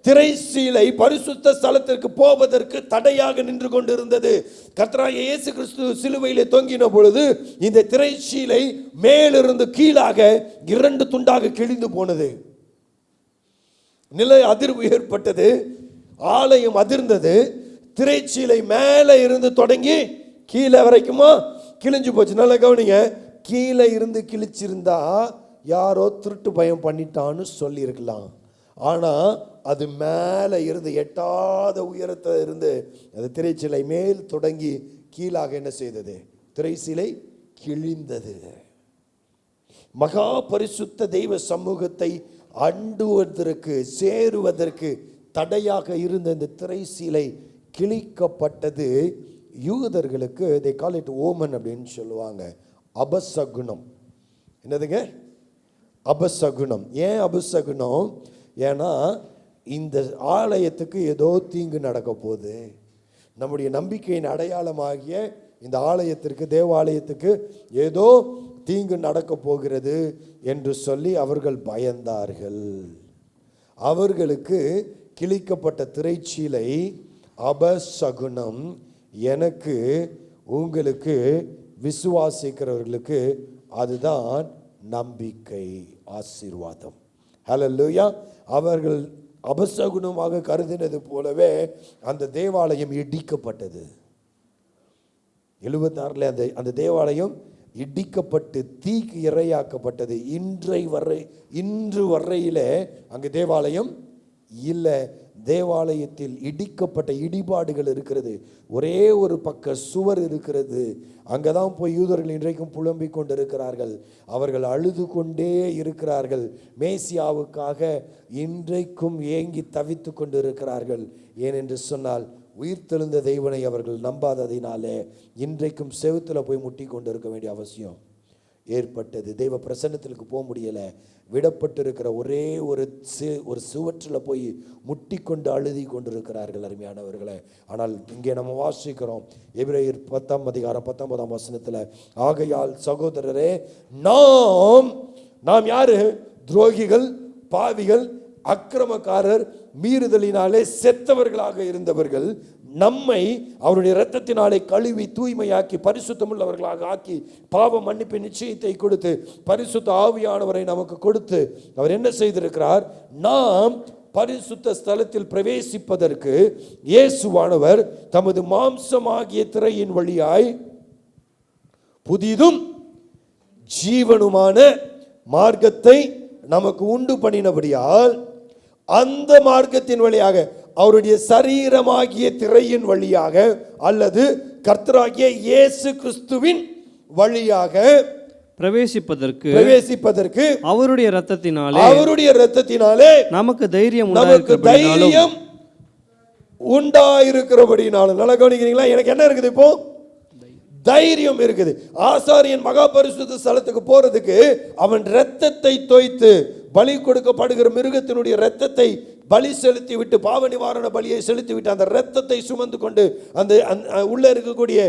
திரைச்சீலை பரிசுத்த ஸ்தலத்திற்கு போவதற்கு தடையாக நின்று கொண்டிருந்தது. கர்த்தராகிய இயேசு கிறிஸ்து சிலுவையிலே தொங்கின பொழுது இந்த திரைச்சீலை மேலிருந்து கீழாக 2 துண்டாக கிழிந்து போனது. நிலை அதிர்வு ஏற்பட்டது, ஆலயம் அதிர்ந்தது. திரைச்சீலை மேலே இருந்து தொடங்கி கீழே வரைக்குமா கிழிஞ்சு போச்சு. நல்லா கவனிங்க, கீழே இருந்து கிழிச்சிருந்தா யாரோ திருட்டு பயம் பண்ணிட்டான்னு சொல்லியிருக்கலாம். ஆனால் அது மேலே இருந்து எட்டாத உயரத்தில் இருந்து அது திரைச்சீலை மேல் தொடங்கி கீழாக என்ன செய்தது? திரைச்சீலை கிழிந்தது. மகா பரிசுத்த தெய்வ சமூகத்தை அண்டுவதற்கு சேருவதற்கு தடையாக இருந்த இந்த திரைச்சீலை கிழிக்கப்பட்டது. யூதர்களுக்கு they call it ஓமன் அப்படின்னு சொல்லுவாங்க. அபசகுனம். என்னதுங்க? அபசகுனம். ஏன் அபசகுனம்? ஏன்னா இந்த ஆலயத்துக்கு ஏதோ தீங்கு நடக்க போகுது, நம்முடைய நம்பிக்கையின் அடையாளமாகிய இந்த ஆலயத்திற்கு, தேவாலயத்துக்கு ஏதோ தீங்கு நடக்க போகிறது என்று சொல்லி அவர்கள் பயந்தார்கள். அவர்களுக்கு கிழிக்கப்பட்ட திரைச்சீலை அபசகுனம். எனக்கு உங்களுக்கு விசுவாசிக்கிறவர்களுக்கு அதுதான் நம்பிக்கை, ஆசீர்வாதம். ஹல்லேலூயா. அவர்கள் அபசகுனமாக கருதினது போலவே அந்த தேவாலயம் இடிக்கப்பட்டது. 76 அந்த தேவாலயம் இடிக்கப்பட்டு தீக்கு இரையாக்கப்பட்டது. இன்று வரையிலே அங்கு தேவாலயம் இல்லை. தேவாலயத்தில் இடிக்கப்பட்ட இடிபாடுகள் இருக்கிறது. ஒரே ஒரு பக்க சுவர் இருக்கிறது. அங்கதான் போய் யூதர்கள் இன்றைக்கும் புலம்பிக் கொண்டிருக்கிறார்கள். அவர்கள் அழுது கொண்டே இருக்கிறார்கள். மேசியாவுக்காக இன்றைக்கும் ஏங்கி தவித்து கொண்டு இருக்கிறார்கள். ஏனென்று சொன்னால் உயிர்த்தெழுந்த தெய்வனை அவர்கள் நம்பாததினாலே இன்றைக்கும் செவுத்தில் போய் முட்டி கொண்டு இருக்க வேண்டிய அவசியம் ஏற்பட்டது. தெய்வ பிரசன்னத்திற்கு போக முடியலை. விடப்பட்டிருக்கிற ஒரே ஒரு சுவற்றில் போய் முட்டி கொண்டு அழுதி கொண்டிருக்கிறார்கள் அருமையானவர்களே. ஆனால் இங்கே நம்ம வாசிக்கிறோம் எபிரேயர் 10ஆம் அதிகாரம் 19ஆம் வசனத்தில், ஆகையால் சகோதரரே நாம் யாரு? துரோகிகள், பாவிகள், அக்கிரமக்காரர், மீறுதலினாலே செத்தவர்களாக இருந்தவர்கள். நம்மை அவருடைய இரத்தத்தினாலே கழுவி தூய்மையாக்கி பரிசுத்தமுள்ளவர்களாக ஆக்கி பாவ மன்னிப்பு நிச்சயத்தை கொடுத்து பரிசுத்த ஆவியானவரை நமக்கு கொடுத்து அவர் என்ன செய்திருக்கிறார்? நாம் பரிசுத்த ஸ்தலத்தில் பிரவேசிப்பதற்கு இயேசுவானவர் தமது மாம்சமாகிய திரையின் வழியாய் புதிதும் ஜீவனுமான மார்க்கத்தை நமக்கு உண்டு பண்ணினபடியால், அந்த மார்க்கத்தின் வழியாக, அவருடைய சரீரமாகிய திரையின் வழியாக அல்லது கர்த்தராகிய இயேசு கிறிஸ்துவின் வழியாக பிரவேசிப்பதற்கு அவருடைய இரத்தத்தினாலே நமக்கு தைரியம் உண்டாயிருக்கிறபடினாலும். நல்லா கவனிக்கிறீங்களா? எனக்கு என்ன இருக்குது? இப்போ தைரியம் இருக்குது. ஆசாரியன் மகா பரிசுத்த ஸ்தலத்துக்கு போறதுக்கு அவன் இரத்தத்தை தோய்த்து பலி கொடுக்கப்படுகிற மிருகத்தினுடைய இரத்தத்தை பலி செலுத்தி விட்டு, பாவ நிவாரண பலியை செலுத்தி விட்டு, அந்த இரத்தத்தை சுமந்து கொண்டு அந்த உள்ள இருக்கக்கூடிய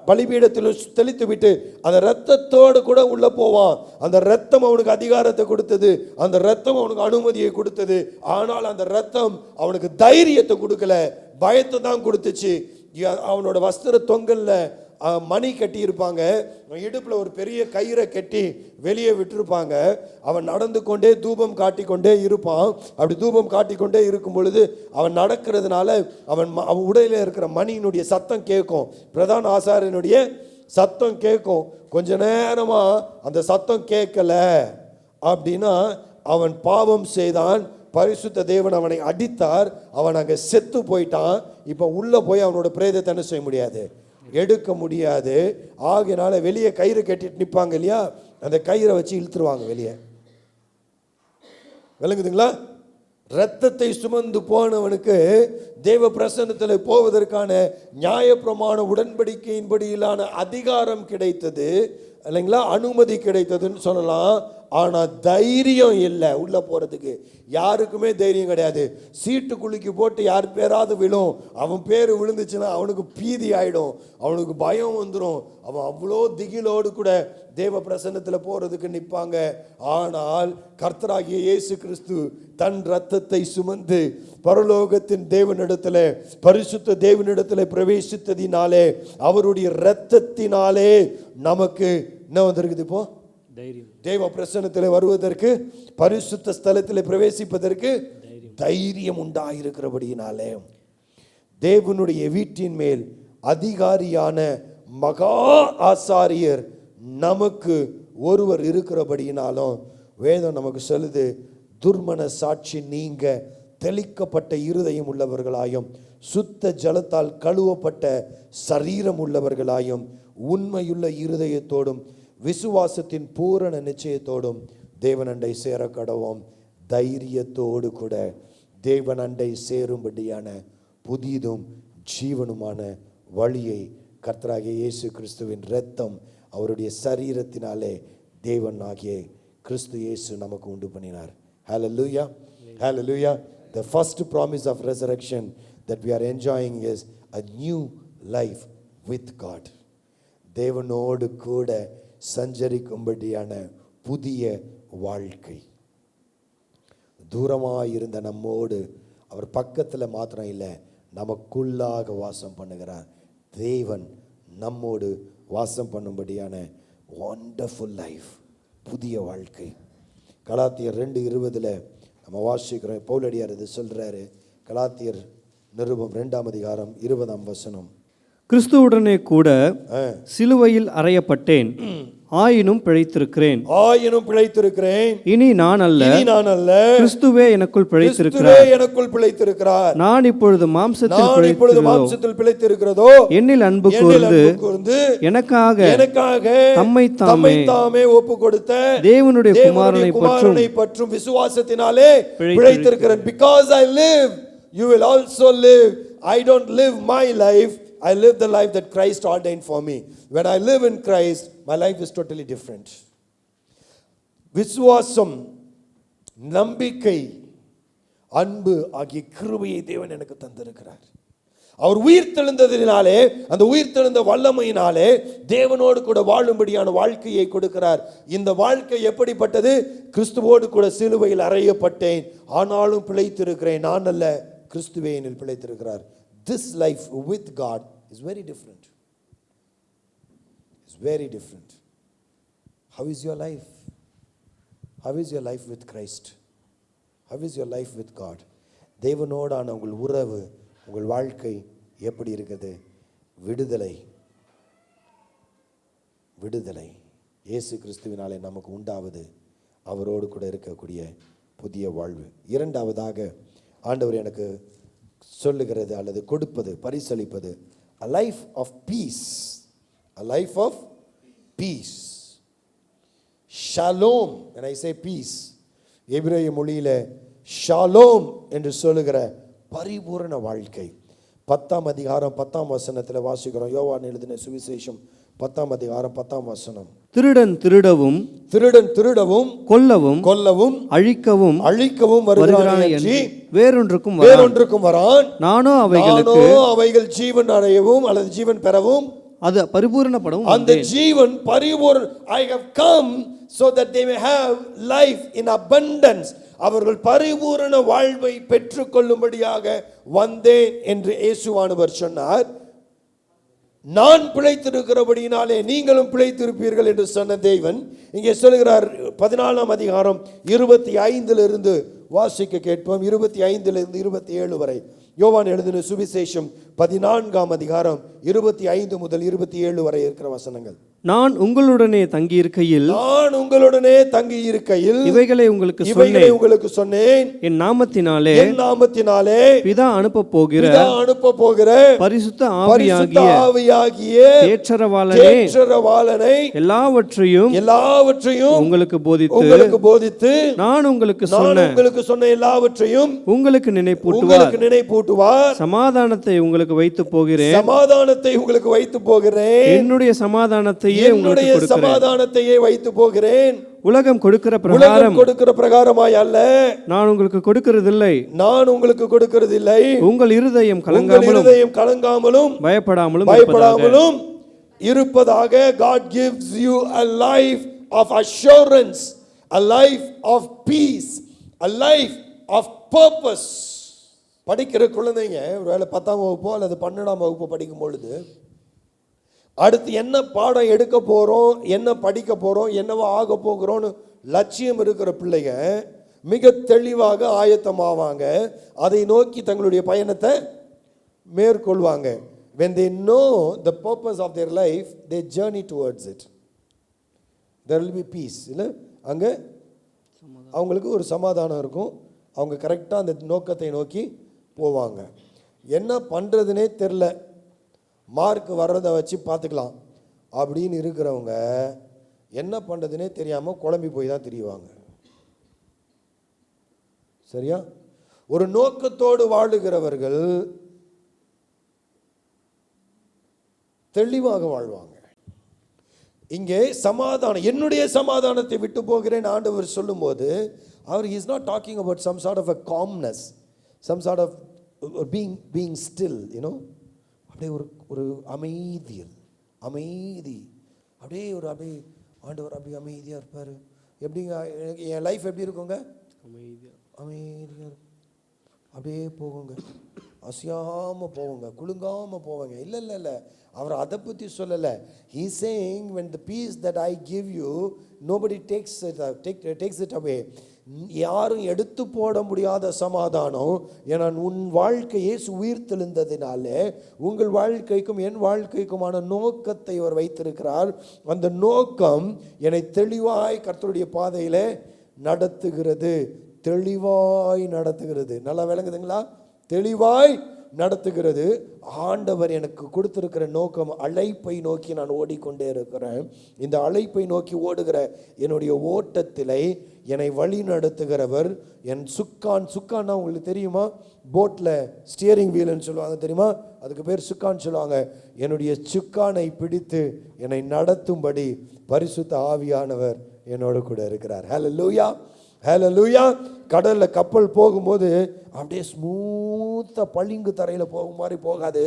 பலிபீடத்தில் தெளித்து விட்டு அந்த இரத்தத்தோடு கூட உள்ள போவான். அந்த இரத்தம் அவனுக்கு அதிகாரத்தை கொடுத்தது, அந்த இரத்தம் அவனுக்கு அனுமதியை கொடுத்தது. ஆனால் அந்த இரத்தம் அவனுக்கு தைரியத்தை கொடுக்கல, பயத்தை தான் கொடுத்துச்சு. அவனோட வஸ்திர தொங்கல்ல மணி கட்டி இருப்பாங்க, இடுப்புல ஒரு பெரிய கயிறை கட்டி வெளியே விட்டுருப்பாங்க. அவன் நடந்து கொண்டே தூபம் காட்டிக்கொண்டே இருப்பான். அப்படி தூபம் காட்டிக்கொண்டே இருக்கும் பொழுது அவன் நடக்கிறதுனால அவன் உடையில இருக்கிற மணியினுடைய சத்தம் கேட்கும், பிரதான ஆசாரியனுடைய சத்தம் கேட்கும். கொஞ்ச நேரமா அந்த சத்தம் கேட்கல அப்படின்னா அவன் பாவம் செய்தான், பரிசுத்த தேவன் அவனை அடித்தார், அவன் அங்கே செத்து போயிட்டான். இப்போ உள்ள போய் அவனோட பிரேதத்தை என்ன செய்ய முடியாது, எடுக்க முடியாது. ஆகையினால வெளியே கயிறு கட்டிட்டு நிற்பாங்க இல்லையா, அந்த கயிறை வச்சு இழுத்துருவாங்க வெளியே. விளங்குதுங்களா? இரத்தத்தை சுமந்து போனவனுக்கு தேவ பிரசன்னத்தில் போவதற்கான நியாயப்பிரமாண உடன்படிக்கையின்படியிலான அதிகாரம் கிடைத்தது இல்லைங்களா, அனுமதி கிடைத்ததுன்னு சொல்லலாம். ஆனால் தைரியம் இல்லை உள்ள போறதுக்கு. யாருக்குமே தைரியம் கிடையாது. சீட்டு குலுக்கி போட்டு யார் பேராவது விழும், அவன் பேர் விழுந்துச்சுன்னா அவனுக்கு பீதி ஆயிடும், அவனுக்கு பயம் வந்துடும். அவன் அவ்வளோ திகிலோடு கூட தேவ பிரசன்னத்தில் போறதுக்கு நிற்பாங்க. ஆனால் கர்த்தராகிய இயேசு கிறிஸ்து தன் இரத்தத்தை சுமந்து பரலோகத்தின் தேவனிடத்தில், பரிசுத்த தேவனிடத்தில் பிரவேசித்ததினாலே, அவருடைய இரத்தத்தினாலே நமக்கு என்ன வந்திருக்குது, இப்போ தேவ பிரசன்னத்தில் வருவதற்கு, பரிசுத்த ஸ்தலத்தில் பிரவேசிப்பதற்கு தைரியம் உண்டாயிருக்கிறபடியினாலே, தேவனுடைய வீட்டின் மேல் அதிகாரியான மகா ஆசாரியர் நமக்கு ஒருவர் இருக்கிறபடியினாலும் வேதம் நமக்கு சொல்லுது, துர்மன சாட்சி நீங்க தெளிக்கப்பட்ட இருதயம் உள்ளவர்களாயும், சுத்த ஜலத்தால் கழுவப்பட்ட சரீரம் உள்ளவர்களாயும், உண்மையுள்ள இருதயத்தோடும் விசுவாசத்தின் பூரண நிச்சயத்தோடும் தேவனண்டை சேர கடவோம். தைரியத்தோடு கூட தேவனண்டை சேரும்படியான புதிதும் ஜீவனுமான வழியை கர்த்தராகிய இயேசு கிறிஸ்துவின் இரத்தம், அவருடைய சரீரத்தினாலே தேவன் ஆகிய கிறிஸ்து இயேசு நமக்கு உண்டு பண்ணினார். Hallelujah. Hallelujah. The first promise of resurrection that we are enjoying is a new life with God. தேவனோடு கூட சஞ்சரிக்கும்படியான புதிய வாழ்க்கை. தூரமாயிருந்த நம்மோடு அவர் பக்கத்தில் மாத்திரம் இல்லை, நமக்குள்ளாக வாசம் பண்ணுகிறார். தேவன் நம்மோடு வாசம் பண்ணும்படியான வண்டர்ஃபுல் லைஃப், புதிய வாழ்க்கை. கலாத்தியர் 2:20 நம்ம வாசிக்கிறோம். பவுலடியார் இது சொல்றாரு. கலாத்தியர் நிருபம் 2:20 கிறிஸ்துவுடனே கூட சிலுவையில் அறையப்பட்டேன், ஆயினும் பிழைத்திருக்கிறேன். இனி நான் அல்ல, கிறிஸ்துவே எனக்குள் பிழைத்திருக்கிறார். நான் இப்பொழுது மாம்சத்தில் பிழைத்திருக்கிறதோ, என்னில் அன்பு கூர்ந்து எனக்காக தம்மை தாமே ஒப்பு கொடுத்த தேவனுடைய குமாரனை பற்றும் விசுவாசத்தினாலே பிழைத்திருக்கிறேன். Because I live, you will also live. I don't live my life, I live the life that Christ ordained for me. When I live in Christ, my life is totally different. விசுவாசம், நம்பிக்கை, அன்பு ஆகிய கிருபையை தேவன் எனக்கு தந்திருக்கிறார். அவர் உயிர் தெழுந்ததினாலே, அந்த உயிர் தெழுந்த வல்லமையினாலே தேவனோடு கூட வாழும்படியான வாழ்க்கையை கொடுக்கிறார். இந்த வாழ்க்கை எப்படிப்பட்டது? கிறிஸ்துவோடு கூட சிலுவையில் அறையப்பட்டேன், ஆனாலும் பிழைத்திருக்கிறேன். நான் அல்ல, கிறிஸ்துவே என்னில் பிழைத்திருக்கிறார். This life with God is very different. It's very different. How is your life? How is your life with Christ? How is your life with God? தேவனோடான உங்கள் உறவு, உங்கள் வாழ்க்கை எப்படி இருக்குது? விடுதலை, விடுதலை இயேசு கிறிஸ்துவினாலே நமக்கு உண்டாவது, அவரோடு கூட இருக்கக்கூடிய புதிய வாழ்வு. இரண்டாவதாக ஆண்டவர் எனக்கு சொல்லுகிறது அல்லது கொடுப்பது, பரிசளிப்பது, a life of peace. A life of peace. Shalom. When I say peace, எபிரேய மொழியில ஷாலோம் என்று சொல்லுகிற பரிபூரண வாழ்க்கை. 10:10 வாசிக்கிறோம். யோவான் எழுதின சுவிசேஷம் 10:10. திருடன் திருடவும் திருடன் திருடவும் கொல்லவும் அழிக்கவும் வருகிறான் என்று வேறொன்றுக்கும் வரான். நானோ அவைகள் ஜீவன் அடையவும் அல்லது ஜீவன் பெறவும் அது பரிபூரணப்படவும் அந்த ஜீவன் பரிபூரண I have come so that they may have life in abundance. அவர்கள் பரிபூரண வாழ்வை பெற்றுக்கொள்ளும்படியாக வந்தேன் என்று இயேசுவானவர் சொன்னார். நான் பிழைத்திருக்கிறபடியினாலே நீங்களும் பிழைத்திருப்பீர்கள் என்று சொன்ன தேவன் இங்கே சொல்கிறார். 14ஆம் அதிகாரம் 25 வாசிக்க கேட்போம். 25 27 வரை யோவான் எழுதின சுவிசேஷம் 14ஆம் அதிகாரம் 25 முதல் 27 வரை இருக்கிற வசனங்கள். நான் உங்களுடனே தங்கியிருக்கையில் இவைகளை உங்களுக்கு சொன்னேன். என் நாமத்தினாலே பிதா அனுப்ப போகிற பரிசுத்த ஆவியாகிய தேற்றரவாளனை எல்லாவற்றையும் உங்களுக்கு போதித்து நான் உங்களுக்கு சொன்ன எல்லாவற்றையும் உங்களுக்கு நினைப்பூட்டுவார். சமாதானத்தை உங்களுக்கு வைத்து போகிறேன். என்னுடைய சமாதானத்தையே வைத்து போகிறேன். உலகம் கொடுக்கிற பிரகாரமாய் அல்ல நான் உங்களுக்கு கொடுக்கிறதில்லை. உங்கள் இருதயம் கலங்காமலும் பயப்படாமலும் இருப்பதாக. God gives you a life of assurance, a life of peace, a life of purpose. படிக்கிற குழந்தைங்க ஒருவேளை 10ஆம் வகுப்போ அல்லது 12ஆம் வகுப்போ படிக்கும் பொழுது அடுத்து என்ன பாடம் எடுக்க போகிறோம், என்ன படிக்க போகிறோம், என்னவோ ஆக போகிறோன்னு லட்சியம் இருக்கிற பிள்ளைங்க மிக தெளிவாக ஆயத்தமாவாங்க. அதை நோக்கி தங்களுடைய பயணத்தை மேற்கொள்வாங்க. when they know the purpose of their life they journey towards it. there will be peace. இல்லை அங்கே அவங்களுக்கு ஒரு சமாதானம் இருக்கும். அவங்க கரெக்டாக அந்த நோக்கத்தை நோக்கி போவாங்க. என்ன பண்ணுறதுனே தெரில, மார்க் வர்றதை வச்சு பார்த்துக்கலாம் அப்படின்னு இருக்கிறவங்க என்ன பண்ணுறதுனே தெரியாமல் குழம்பி போய் தான் திரிவாங்க. சரியா? ஒரு நோக்கத்தோடு வாழுகிறவர்கள் தெளிவாக வாழ்வாங்க. இங்கே சமாதானம், என்னுடைய சமாதானத்தை விட்டு போகிறேன் ஆண்டவர் சொல்லும்போது அவர் he is not talking about some sort of a calmness, some sort of being still, you know. அப்படியே ஒரு அமைதி, அப்படியே ஆண்டவர் அப்படியே அமைதியாக இருப்பார். எப்படிங்க என் லைஃப் எப்படி இருக்குங்க? அமைதியாக அப்படியே போகுங்க, அசையாமல் போவோங்க, குலுங்காமல் போவாங்க. இல்லை அவர் அதை பற்றி சொல்லலை. He is saying when the peace that I give you nobody takes it away. யாரும் எடுத்து போட முடியாத சமாதானம். ஏன்னா உன் வாழ்க்கையே உயிர்த்தெழுந்ததினாலே உங்கள் வாழ்க்கைக்கும் என் வாழ்க்கைக்குமான நோக்கத்தை அவர் வைத்திருக்கிறார். அந்த நோக்கம் என்னை தெளிவாய் கர்த்தருடைய பாதையிலே நடத்துகிறது. நல்லா விளங்குதுங்களா? தெளிவாய் நடத்துகிறது. ஆண்டவர் எனக்கு கொடுத்திருக்கிற நோக்கம், அழைப்பை நோக்கி நான் ஓடிக்கொண்டே இருக்கிறேன். இந்த அழைப்பை நோக்கி ஓடுகிற என்னுடைய ஓட்டத்திலே என்னை வழி நடத்துகிறவர் என் சுக்கான்னா உங்களுக்கு தெரியுமா? போட்டில் ஸ்டியரிங் வீல்னு சொல்லுவாங்க தெரியுமா? அதுக்கு பேர் சுக்கான்னு சொல்லுவாங்க. என்னுடைய சுக்கானை பிடித்து என்னை நடத்தும்படி பரிசுத்த ஆவியானவர் என்னோடு கூட இருக்கிறார். ஹல்லேலூயா, ஹல்லேலூயா. கடலில் கப்பல் போகும்போது அப்படியே ஸ்மூத்தாக பளிங்கு தரையில் போகும் மாதிரி போகாது.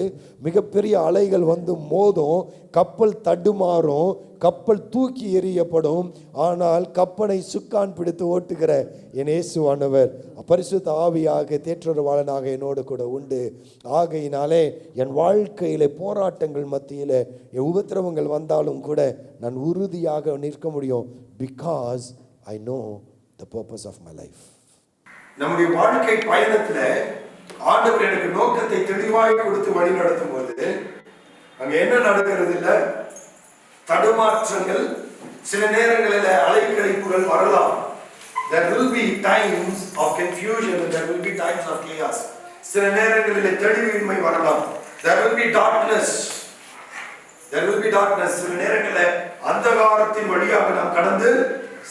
மிகப்பெரிய அலைகள் வந்து மோதும், கப்பல் தடுமாறும், கப்பல் தூக்கி எறியப்படும். ஆனால் கப்பலை சுக்கான் பிடித்து ஓட்டுகிற என் இயேசுவானவர் பரிசுத்த ஆவியாக தேற்றரவாளனாக என்னோடு கூட உண்டு. ஆகையினாலே என் வாழ்க்கையிலே போராட்டங்கள் மத்தியில் உபத்திரவங்கள் வந்தாலும் கூட நான் உறுதியாக நிற்க முடியும். Because I know the purpose of my life. நம்முடைய வாழ்க்கை பயணத்துல ஆண்டவர் எனக்கு நோக்கத்தை தெளிவாய் கொடுத்து வழி நடத்தும் போது அங்க என்ன நடக்கிறது? இல்ல தடுமாற்றங்கள், சில நேரங்களில் அலைக்கழிப்புகள் வரலாம். There will be times of confusion and there will be times of chaos. சில நேரங்களில் தெளிவின்மை வரலாம். There will be darkness. சில நேரங்களில் அந்தகாரத்தின் வழியாக நாம் கடந்து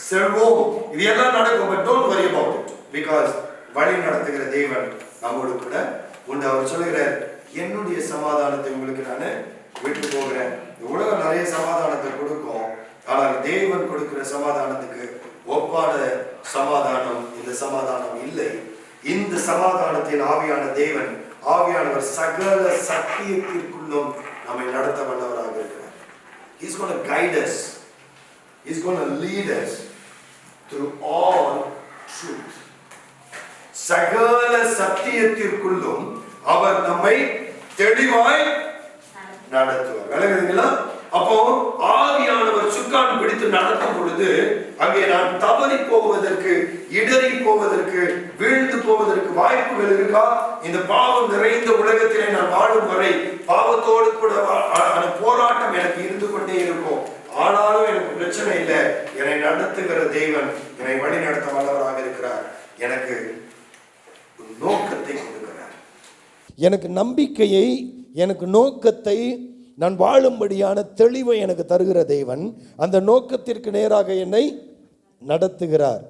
செல்வோம். இது எல்லாம் நடக்கும். but don't worry about it because வழி நடத்துகிற தேவன் நம்மோடு கூட உண்டு. அவர் சொல்லுகிறார், என்னுடைய சமாதானத்தை உங்களுக்கு நான் விட்டு போகிறேன். உலகம் நிறைய சமாதானத்தை கொடுக்கும், ஆனால் தேவன் கொடுக்கிற சமாதானத்துக்கு சமாதானம் இந்த சமாதானம் இல்லை. இந்த சமாதானத்தின் ஆவியான தேவன், ஆவியானவர் சகல சத்தியத்திற்குள்ளும் நம்மை நடத்த வல்லவராக இருக்கிறார். He's going to guide us. He's going to lead us through all truth. சகல சத்தியத்திற்குள்ளும் அவர் நம்மை தெளிவாய் நடத்துவார். விளங்குதுங்களா? அப்போ ஆவியானவர் சுக்கான் பிடித்து நடத்தும் பொழுது அங்கே நான் தவறி போவதற்கு, இடறி போவதற்கு, வீழ்ந்து போவதற்கு வாய்ப்புகள் இருக்கா? இந்த பாவம் நிறைந்த உலகத்திலே நான் வாழும் வரை பாவத்தோடு கூட போராட்டம் எனக்கு இருந்து கொண்டே இருக்கும். ஆனாலும் எனக்கு பிரச்சனை இல்லை. என்னை நடத்துகிற தேவன் என்னை வழி நடத்த வல்லவராக இருக்கிறார். எனக்கு நோக்கத்தை கொடுக்கிறார். எனக்கு நம்பிக்கையை, எனக்கு நோக்கத்தை, நான் வாழும்படியான தெளிவை எனக்கு தருகிற தேவன் அந்த நோக்கத்திற்கு நேராக என்னை நடத்துகிறார்.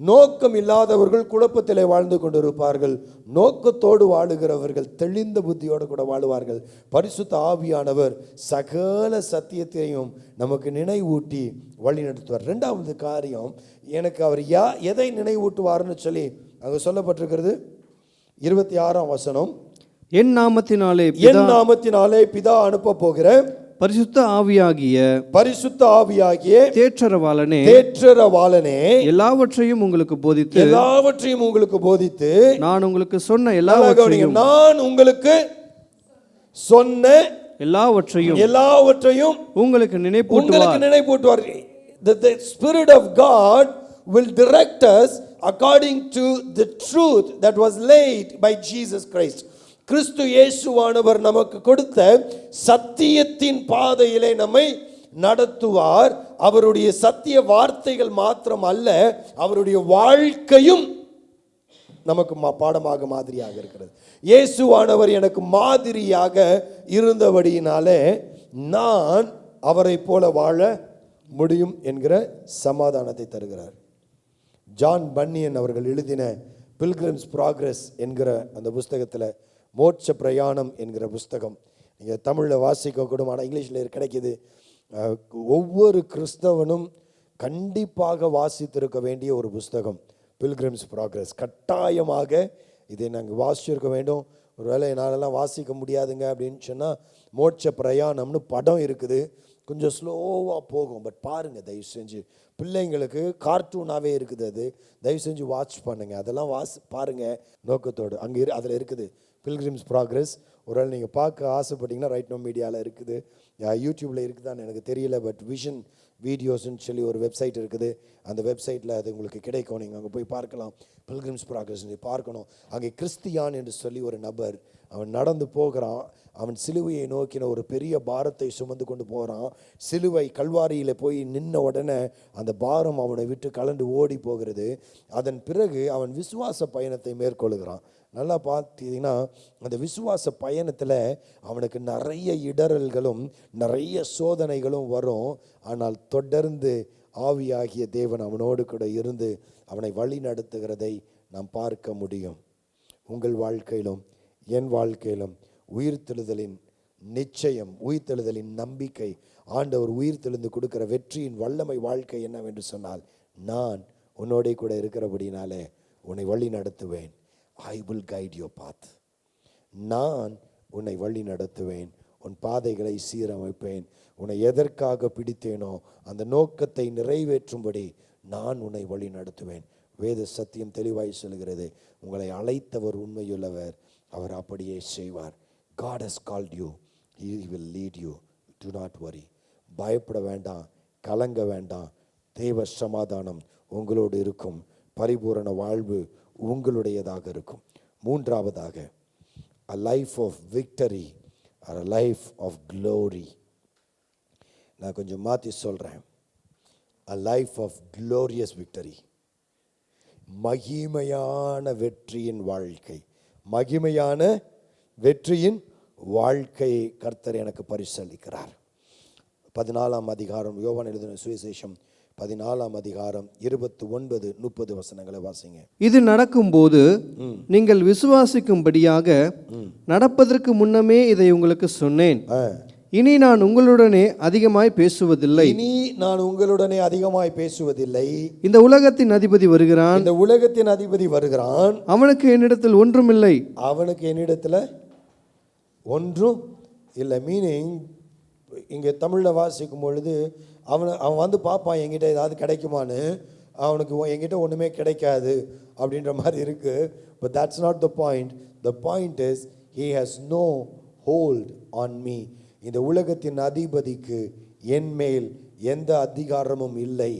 நோக்கம் இல்லாதவர்கள் குழப்பத்திலே வாழ்ந்து கொண்டிருப்பார்கள். நோக்கத்தோடு வாழுகிறவர்கள் தெளிந்த புத்தியோடு கூட வாழுவார்கள். பரிசுத்த ஆவியானவர் சகல சத்தியத்தையும் நமக்கு நினைவூட்டி வழி நடத்துவார். ரெண்டாவது காரியம், எனக்கு அவர் எதை நினைவூட்டுவார்னு சொல்லி அங்கே சொல்லப்பட்டிருக்கிறது. 26ஆம் வசனம், என் நாமத்தினாலே பிதா அனுப்ப போகிற பரிசுத்த ஆவியாகிய தேற்றரவாளனே எல்லாவற்றையும் உங்களுக்கு போதித்து நான் உங்களுக்கு சொன்ன எல்லாவற்றையும் உங்களுக்கு நினைப்பூட்டுவார். The Spirit of God will direct us according to the truth that was laid by Jesus Christ. கிறிஸ்து இயேசுவானவர் நமக்கு கொடுத்த சத்தியத்தின் பாதையிலே நம்மை நடத்துவார். அவருடைய சத்திய வார்த்தைகள் மாத்திரம் அல்ல, அவருடைய வாழ்க்கையும் நமக்கு பாடமாக மாதிரியாக இருக்கிறது. இயேசுவானவர் எனக்கு மாதிரியாக இருந்தபடியினாலே நான் அவரை போல வாழ முடியும் என்கிற சமாதானத்தை தருகிறார். ஜான் பன்னியன் அவர்கள் எழுதின பில்கிரிம்ஸ் ப்ராக்ரஸ் என்கிற அந்த புஸ்தகத்தில், மோட்ச பிரயாணம் என்கிற புஸ்தகம் நீங்கள் தமிழில் வாசிக்க கூட, ஆனால் இங்கிலீஷில் கிடைக்கிது. ஒவ்வொரு கிறிஸ்தவனும் கண்டிப்பாக வாசித்திருக்க வேண்டிய ஒரு புஸ்தகம் பில்கிரிம்ஸ் ப்ராக்ரஸ். கட்டாயமாக இதை நாங்கள் வாசிச்சிருக்க வேண்டும். ஒரு வேளை என்னாலெல்லாம் வாசிக்க முடியாதுங்க அப்படின்னு சொன்னால், மோட்ச பிரயாணம்னு படம் இருக்குது, கொஞ்சம் ஸ்லோவாக போகும். பட் பாருங்கள், தயவு செஞ்சு பிள்ளைங்களுக்கு கார்ட்டூனாகவே இருக்குது, அது தயவு செஞ்சு வாட்ச் பண்ணுங்கள். அதெல்லாம் பாருங்கள் நோக்கத்தோடு. அங்கே அதில் இருக்குது பில்கிரிம்ஸ் ப்ராக்ரஸ். ஒரு வேளை நீங்கள் பார்க்க ஆசைப்பட்டீங்கன்னா ரைட் நோ மீடியாவில் இருக்குது, யூடியூப்பில் இருக்குதான்னு எனக்கு தெரியல. பட் விஷன் வீடியோஸ்ன்னு சொல்லி ஒரு வெப்சைட் இருக்குது. அந்த வெப்சைட்டில் அது உங்களுக்கு கிடைக்கும், நீங்கள் அங்கே போய் பார்க்கலாம். பில்கிரிம்ஸ் ப்ராக்ரஸ் பார்க்கணும். அங்கே கிறிஸ்தியான் என்று சொல்லி ஒரு நபர், அவன் நடந்து போகிறான். அவன் சிலுவையை நோக்கின ஒரு பெரிய பாரத்தை சுமந்து கொண்டு போகிறான். சிலுவை கல்வாரியில் போய் நின்ன உடனே அந்த பாரம் அவனை விட்டு கலண்டு ஓடி போகிறது. அதன் பிறகு அவன் விசுவாச பயணத்தை மேற்கொள்கிறான். நல்லா பார்த்தீங்கன்னா அந்த விசுவாச பயணத்தில் அவனுக்கு நிறைய இடறல்களும் நிறைய சோதனைகளும் வரும். ஆனால் தொடர்ந்து ஆவியாகிய தேவன் அவனோடு கூட இருந்து அவனை வழி நடத்துகிறதை நாம் பார்க்க முடியும். உங்கள் வாழ்க்கையிலும் என் வாழ்க்கையிலும் உயிர்த்தெழுதலின் நிச்சயம், உயிர்த்தெழுதலின் நம்பிக்கை, ஆண்டவர் உயிர்த்தெழுந்து கொடுக்கிற வெற்றியின் வல்லமை வாழ்க்கை என்னவென்று சொன்னால், நான் உன்னோடே கூட இருக்கிறபடினாலே உன்னை வழி நடத்துவேன். I will guide your path. நான் உன்னை வழி நடத்துவேன், உன் பாதைகளை சீரமைப்பேன். உன்னை எதற்காக பிடித்தேனோ அந்த நோக்கத்தை நிறைவேற்றும்படி நான் உன்னை வழி நடத்துவேன். வேத சத்தியம் தெளிவாய் சொல்கிறது, உங்களை அழைத்தவர் உண்மையுள்ளவர், அவர் அப்படியே செய்வார். God has called you, He will lead you. Do not worry. பயப்பட வேண்டாம், கலங்க வேண்டாம். தேவ சமாதானம் உங்களோடு இருக்கும். பரிபூரண வாழ்வு உங்களுடையதாக இருக்கும். மூன்றாவதாக, a life of victory or a life of glory. நான் கொஞ்சம் மாற்றி சொல்கிறேன். a life of glorious victory. மகிமையான வெற்றியின் வாழ்க்கை, மகிமையான வெற்றியின் வாழ்க்கையை கர்த்தர் எனக்கு பரிசளிக்கிறார். 14ஆம் அதிகாரம், யோவான் எழுதின சுவிசேஷம் 14ஆம் அதிகாரம் 29-30 வசனங்களை வாசிங்க. இது நடக்கும்போது நீங்கள் விசுவாசிக்கும்படியாக நடப்பதற்கு முன்னமே இதை உங்களுக்கு சொன்னேன். இனி நான் உங்களுடனே அதிகமாய் பேசுவதில்லை. இனி நான் உங்களுடனே அதிகமாய் பேசுவதில்லை. இந்த உலகத்தின் அதிபதி வருகிறான். இந்த உலகத்தின் அதிபதி வருகிறான். அவனுக்கு என்னிடத்தில் ஒன்றுமில்லை. அவனுக்கு என்னிடத்தில் ஒன்றும் இல்லை. மீனிங் இங்கே தமிழில் வாசிக்கும் பொழுது அவன் வந்து பார்ப்பான் என்கிட்ட ஏதாவது கிடைக்குமான்னு. அவனுக்கு என்கிட்ட ஒன்றுமே கிடைக்காது அப்படின்ற மாதிரி இருக்குது. But that's not the point. The point is he has no hold on me. இந்த உலகத்தின் அதிபதிக்கு என் மேல் எந்த அதிகாரமும் இல்லை.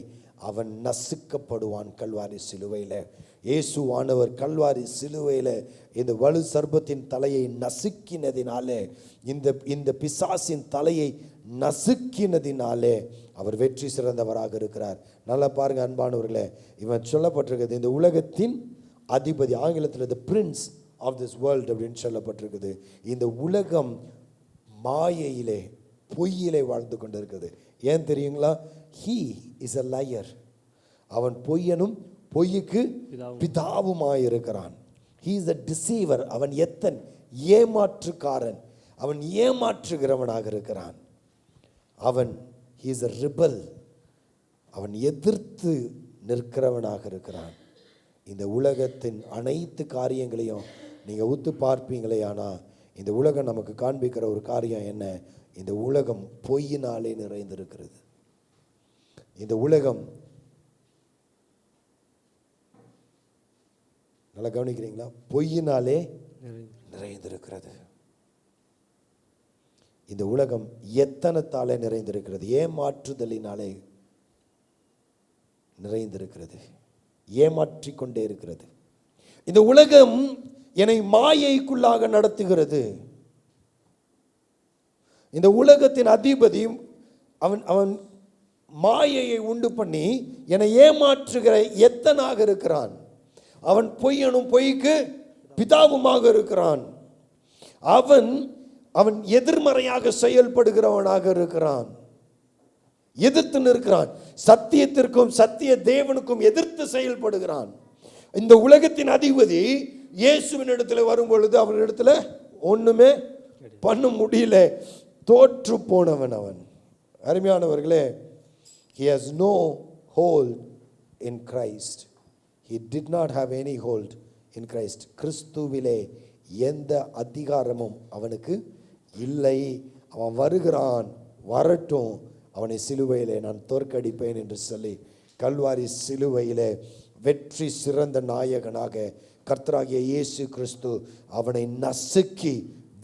அவன் நசுக்கப்படுவான் கல்வாரி சிலுவையில். இயேசுவானவர் கல்வாரி சிலுவையில் இந்த வலு சர்ப்பத்தின் தலையை நசுக்கினதினாலே, இந்த பிசாசின் தலையை நசுக்கினதினாலே அவர் வெற்றி சிறந்தவராக இருக்கிறார். நல்லா பாருங்க அன்பானவர்களே, இவன் சொல்லப்பட்டிருக்கிறது இந்த உலகத்தின் அதிபதி, ஆங்கிலத்தில் the prince of this world அப்படின்னு சொல்லப்பட்டிருக்குது. இந்த உலகம் மாயையிலே பொய்யிலே வாழ்ந்து கொண்டு இருக்குது. ஏன் தெரியுங்களா? he is a liar. அவன் பொய்யனும் பொய்யுக்கு பிதாவுமாயிருக்கிறான். he is a deceiver. அவன் எத்தன் ஏமாற்றுக்காரன், அவன் ஏமாற்றுகிறவனாக இருக்கிறான். அவன் he is a rebel. அவன் எதிர்த்து நிற்கிறவனாக இருக்கிறான். இந்த உலகத்தின் அனைத்து காரியங்களையும் நீங்கள் உத்து பார்ப்பீங்களே, ஆனால் இந்த உலகம் நமக்கு காண்பிக்கிற ஒரு காரியம் என்ன? இந்த உலகம் பொய்யினாலே நிறைந்திருக்கிறது. இந்த உலகம், நல்லா கவனிக்கிறீங்களா? பொய்யினாலே நிறைந்திருக்கிறது. இந்த உலகம் எத்தனத்தாலே நிறைந்திருக்கிறது? ஏமாற்றுதலினாலே நிறைந்திருக்கிறது, ஏமாற்றிக் கொண்டே இருக்கிறது. இந்த உலகம் என்னை மாயைக்குள்ளாக நடத்துகிறது. இந்த உலகத்தின் அதிபதி அவன் மாயையை உண்டு பண்ணி என்னை ஏமாற்றுகிற எத்தனாக இருக்கிறான். அவன் பொய்யனும் பொய்க்கு பிதாவுமாக இருக்கிறான். அவன் எதிர்மறையாக செயல்படுகிறவனாக இருக்கிறான், எதிர்த்து நிற்கிறான். சத்தியத்திற்கும் சத்திய தேவனுக்கும் எதிர்த்து செயல்படுகிறான். இந்த உலகத்தின் அதிபதி இயேசுவின் இடத்துல வரும் பொழுது அவனிடத்துல ஒண்ணுமே பண்ண முடியல, தோற்று போனவன் அவன். அருமையானவர்களே, he has no hold in Christ. He did not have any hold in Christ. கிறிஸ்துவிலே எந்த அதிகாரமும் அவனுக்கு இல்லை. அவன் வருகிறான், வரட்டும், அவனை சிலுவையிலே நான் தோற்கடிப்பேன் என்று சொல்லி கல்வாரி சிலுவையிலே வெற்றி சிறந்த நாயகனாக கர்த்தராகிய இயேசு கிறிஸ்து அவனை நசுக்கி